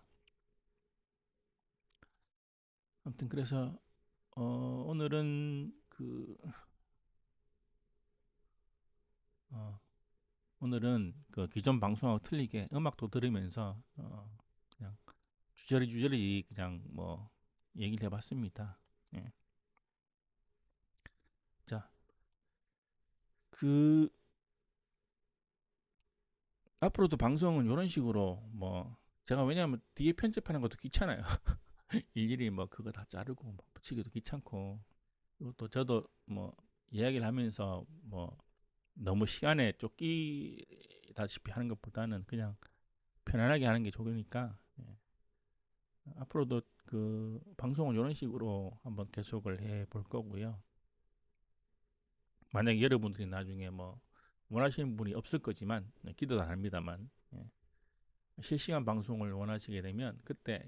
[SPEAKER 4] 아무튼 그래서 오늘은 그 기존 방송하고 틀리게 음악도 들으면서 그냥 주저리 그냥 뭐 얘기를 해봤습니다. 예. 자, 앞으로도 방송은 이런 식으로 뭐 제가 왜냐하면 뒤에 편집하는 것도 귀찮아요. 일일이 뭐 그거 다 자르고 뭐 붙이기도 귀찮고, 그리고 또 저도 뭐 이야기를 하면서 뭐 너무 시간에 쫓기다시피 하는 것보다는 그냥 편안하게 하는 게 좋으니까 앞으로도 그 방송은 이런 식으로 한번 계속을 해 볼 거고요. 만약에 여러분들이 나중에 뭐 원하시는 분이 없을 거지만 기도도 안 합니다만 실시간 방송을 원하시게 되면 그때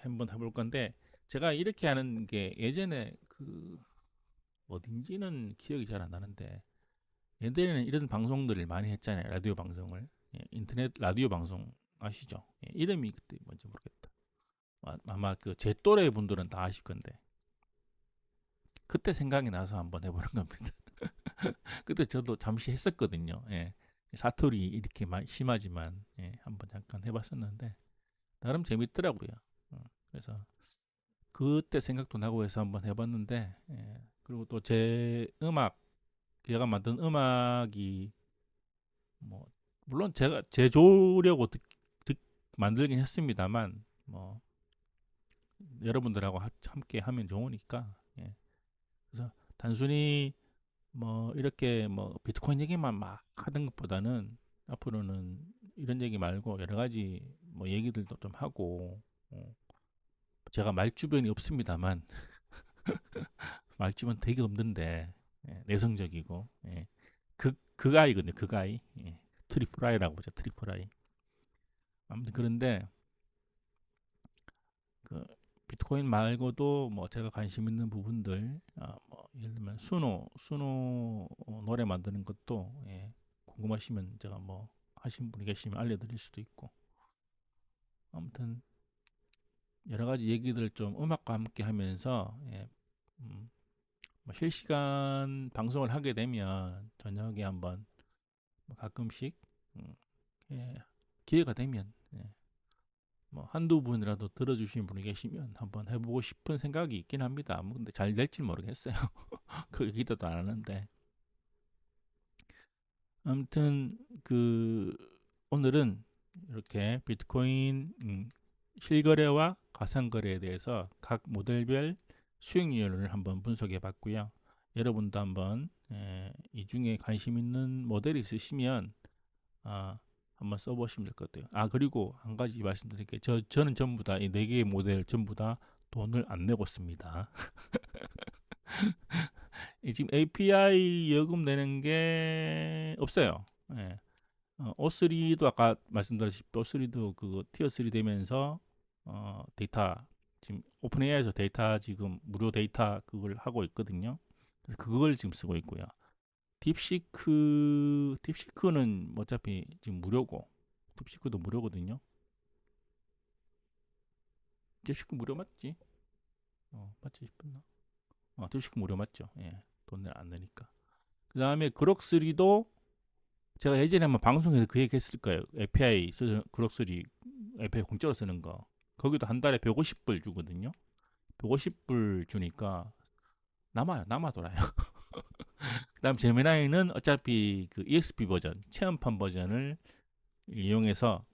[SPEAKER 4] 한번 해볼 건데, 제가 이렇게 하는 게 예전에 그 어딘지는 기억이 잘 안 나는데 예전에는 이런 방송들을 많이 했잖아요. 라디오 방송을. 인터넷 라디오 방송 아시죠? 이름이 그때 뭔지 모르겠다. 아마 그 제 또래 분들은 다 아실 건데 그때 생각이 나서 한번 해보는 겁니다. 그때 저도 잠시 했었거든요. 사투리 이렇게 심하지만 한번 잠깐 해봤었는데 나름 재밌더라고요. 그래서 그때 생각도 나고 해서 한번 해봤는데, 그리고 또 제 제가 만든 음악이 뭐 물론 제가 제조려고 만들긴 했습니다만 뭐 여러분들하고 함께 하면 좋으니까. 예. 그래서 단순히 뭐 이렇게 뭐 비트코인 얘기만 막 하는 것보다는 앞으로는 이런 얘기 말고 여러 가지 뭐 얘기들도 좀 하고, 제가 말주변이 없습니다만 말주변 되게 없는데, 예, 내성적이고, 예. 그 아이거든요. 그 아이. 예. 트리플 아이라고 보죠. 트리플 아이. 아무튼 그런데 그 비트코인 말고도 뭐 제가 관심 있는 부분들, 뭐 예를 들면 수노 노래 만드는 것도, 예, 궁금하시면 제가 뭐 하신 분이 계시면 알려드릴 수도 있고, 아무튼 여러 가지 얘기들 좀 음악과 함께 하면서, 예, 뭐 실시간 방송을 하게 되면 저녁에 한번 뭐 가끔씩, 예, 기회가 되면, 예, 뭐 한두 분이라도 들어주시는 분이 계시면 한번 해보고 싶은 생각이 있긴 합니다. 뭐 근데 잘 될지 모르겠어요. 그 기대도 안 하는데. 아무튼 그 오늘은 이렇게 비트코인 실거래와 가상거래에 대해서 각 모델별 수익률을 한번 분석해 봤고요. 여러분도 한번, 이 중에 관심 있는 모델이 있으시면 한번 써보시면 될 것 같아요. 그리고 한 가지 말씀드릴게요. 저는 전부 다 이 4개의 모델 전부 다 돈을 안 내고 씁니다. 지금 API 요금 내는 게 없어요. 예. O3도 아까 말씀드렸듯이 O3도 그 티어 3 되면서 데이터 지금 오픈 AI에서 데이터 지금 무료 데이터 그걸 하고 있거든요. 그래서 그걸 지금 쓰고 있고요. 딥시크는 어차피 지금 무료고, 딥시크도 무료거든요. 딥시크 무료 맞지? 맞지 싶었나? 딥시크 무료 맞죠? 예, 돈을 안 내니까. 그 다음에 그록3도 제가 예전에 한번 방송에서 그 얘기 했을 거예요. API 그록3 API 공짜로 쓰는 거. 거기도 한 달에 150불 주거든요. 150불 주니까 남아 돌아요. 그 다음 제미나이는 어차피 그 EXP 버전, 체험판 버전을 이용해서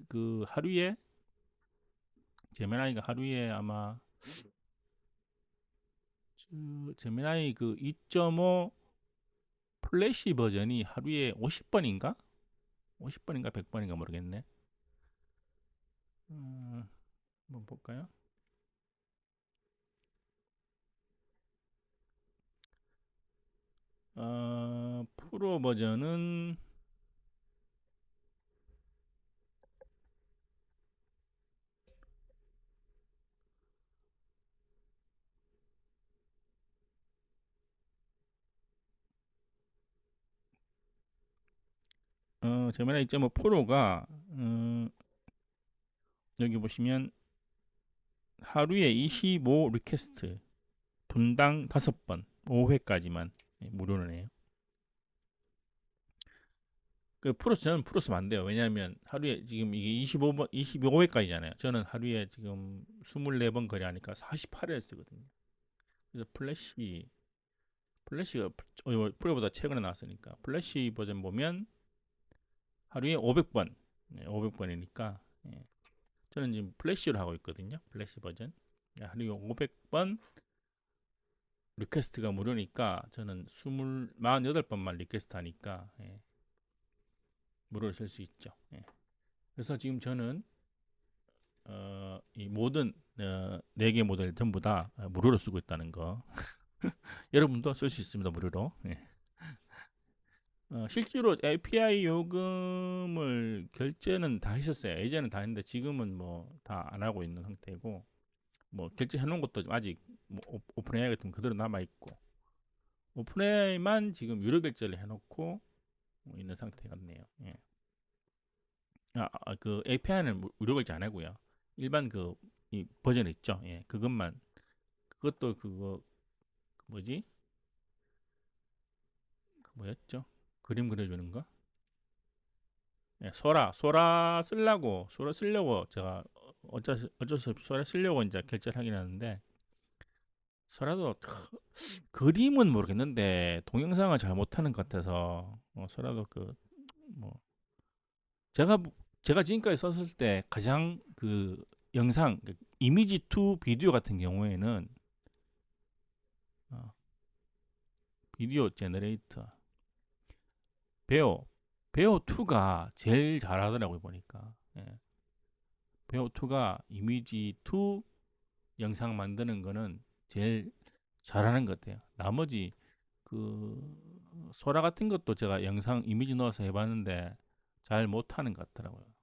[SPEAKER 4] 그 하루에, 제미나이가 하루에 아마 제미나이 그 2.5 플래시 버전이 하루에 50번인가? 50번인가 100번인가 모르겠네. 한번 볼까요? 프로 버전은 제미나이 2.5 프로가 여기 보시면 하루에 25 리퀘스트, 분당 5번, 5회까지만 무료네요. 그 저는 프로 쓰면 안 돼요. 왜냐하면 하루에 지금 이게 25회까지잖아요. 저는 하루에 지금 24번 거래하니까 48회를 쓰거든요. 그래서 플래시가 프로보다 최근에 나왔으니까 플래시 버전 보면 하루에 500번, 500번이니까, 저는 지금 플래시로 하고 있거든요. 플래시 버전. 하루에 500번 리퀘스트가 무료니까 저는 48번만 리퀘스트 하니까, 무료로 쓸 수 있죠. 그래서 지금 저는 이 모든 4개 모델 전부 다 무료로 쓰고 있다는 거. 여러분도 쓸 수 있습니다. 무료로. 실제로 API 요금을 결제는 다 했었어요. 예전엔 다 했는데 지금은 뭐 다 안 하고 있는 상태고, 뭐 결제해 놓은 것도 아직 뭐 오픈 AI 같은 거 그대로 남아 있고, 오픈 AI만 지금 유료 결제를 해놓고 있는 상태 같네요. 그 API는 무료 결제 안 하고요. 일반 이 버전 있죠. 그것만, 그것도 그거 뭐지? 뭐였죠? 그림 그려주는 거? 소라 쓰려고 제가 어쩔 수 없이 소라 쓰려고 이제 결제를 하긴 하는데, 소라도 그림은 모르겠는데 동영상을 잘 못하는 것 같아서, 소라도 뭐 제가 제가 지금까지 썼을 때 가장 그 영상 이미지 투 비디오 같은 경우에는 비디오 제너레이터 베오 2가 제일 잘하더라고요 보니까. 예. 베오 2가 이미지 투 영상 만드는 거는 제일 잘하는 것 같아요. 나머지 그 소라 같은 것도 제가 영상 이미지 넣어서 해봤는데 잘 못하는 것 같더라고요.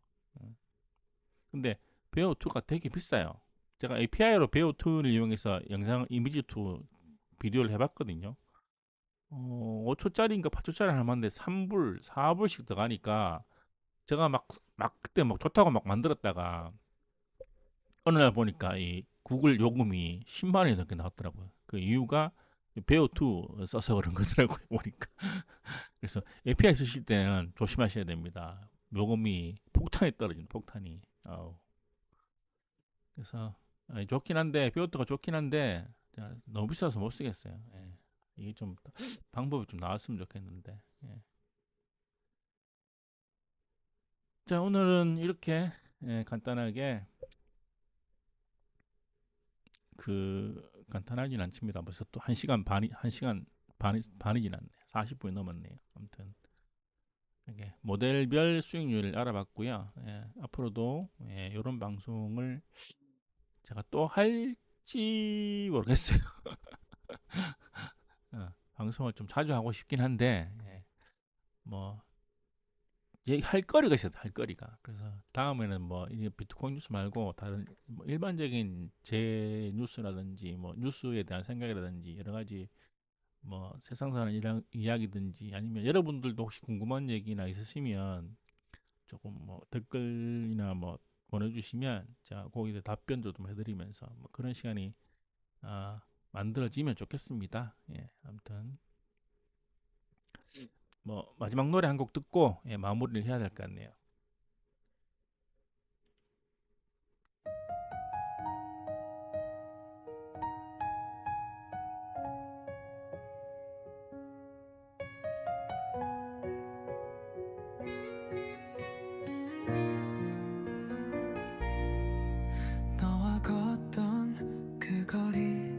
[SPEAKER 4] 근데 베오 2가 되게 비싸요. 제가 API로 베오 2를 이용해서 영상 이미지 2 비디오를 해봤거든요. 5초짜리인가 8초짜리 하나만데 3불, 4불씩 들어가니까 제가 막 그때 막 좋다고 막 만들었다가 어느 날 보니까 이 구글 요금이 10만 원이 넘게 나왔더라고요. 그 이유가 베오 2 써서 그런 거더라고요 보니까. 그래서 API 쓰실 때는 조심하셔야 됩니다. 요금이 폭탄이 떨어지는 폭탄이. 그래서 좋긴 한데 베오 2가 좋긴 한데 너무 비싸서 못 쓰겠어요. 예. 이게 좀 방법이 좀 나왔으면 좋겠는데. 예. 자, 오늘은 이렇게 간단하게 간단하진 않습니다. 벌써 또 1시간 반이 지났네. 40분이 넘었네요. 아무튼 이게 모델별 수익률을 알아봤고요. 앞으로도 이런 방송을 제가 또 할지 모르겠어요. 방송을 좀 자주 하고 싶긴 한데 뭐 할 거리가 있어요. 할 거리가. 그래서 다음에는 뭐 비트코인 뉴스 말고 다른 뭐 일반적인 제 뉴스라든지 뭐 뉴스에 대한 생각이라든지 여러 가지 뭐 세상 사는 이야기든지 아니면 여러분들도 혹시 궁금한 얘기나 있으시면 조금 뭐 댓글이나 뭐 보내주시면 제가 거기에 답변도 좀 해드리면서 뭐 그런 시간이 만들어지면 좋겠습니다. 예, 아무튼 뭐 마지막 노래 한 곡 듣고 마무리를 해야 될 것 같네요.
[SPEAKER 1] 너와 걷던 그 거리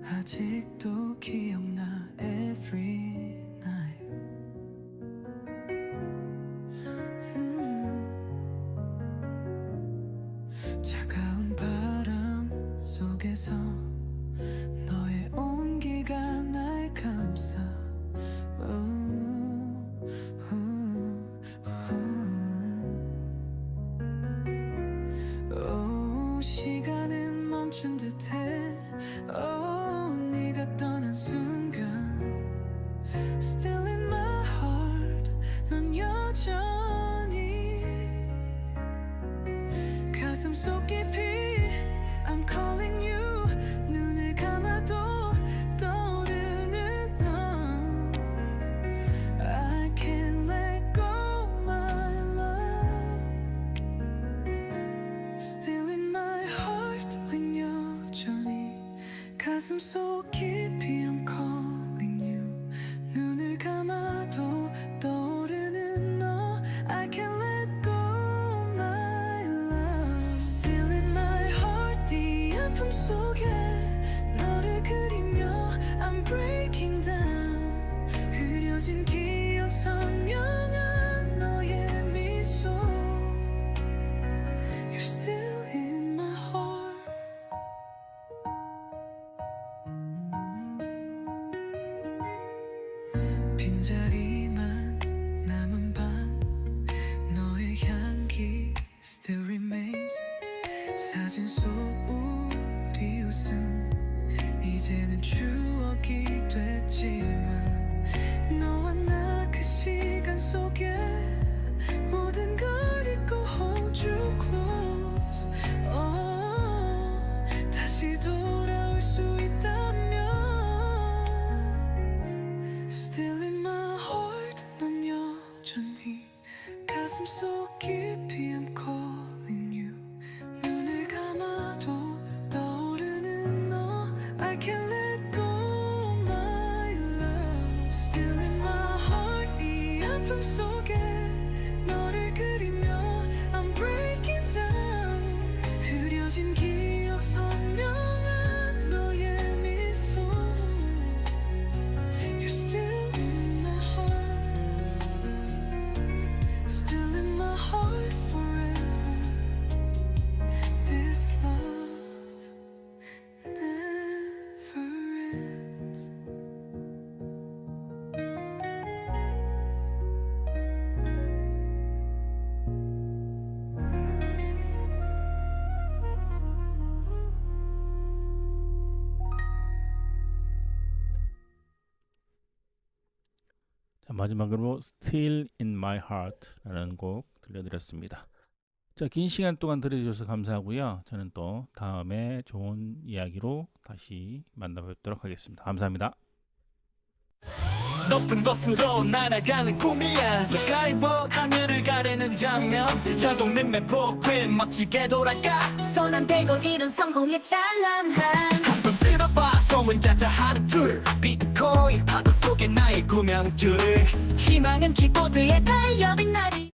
[SPEAKER 1] 아직도 기억나 every night. 차가운 바람 속에서 너의 온기가 날 감싸. 시간은 멈춘 듯해. 네가 떠난 순간 Still in my heart 넌 여전히 가슴 속 깊이 I'm calling you. 눈을 감아도 떠오르는 너 I can't let go my love. Still in my heart when 여전히 가슴 속 깊이 I'm calling you. 눈을 감아도 떠오르는 너 I can't let go my love. Still in my heart 이 아픔 속에 너를 그리며 I'm breaking down. 흐려진 기억 선명한 너의 미소 You're still in my heart. 빈자리만 남은 밤 너의 향기 still remains. 사진 속 우리 웃음 이제는 추억이 됐지만 너와 나 그 시간 속에 모든 걸 잊고 hold you close. 다시 돌아올 수 있다면 Still in my heart 넌 여전히 가슴 속 깊이 I'm calling you. 눈을 감아도 떠오르는 너 I can't let go my love. Still in my heart 이 아픔 속에 너를 그리며
[SPEAKER 4] 자, 마지막으로 Still in My Heart라는 곡 들려드렸습니다. 자, 긴 시간 동안 들어주셔서 감사하고요. 저는 또 다음에 좋은 이야기로 다시 만나뵙도록 하겠습니다. 감사합니다.
[SPEAKER 6] 높은 곳으로 날아가는 꿈이야 Skywalk 하늘을 가르는 장면 자동 림의 폭풍 멋지게 돌아가
[SPEAKER 5] 손 안 대고 이룬 성공의 찬란한
[SPEAKER 6] 한번 들어봐 소문 자자하는 툴 비트코인 파도 속에 나의 구명줄 희망은 키보드에 달려 빛나리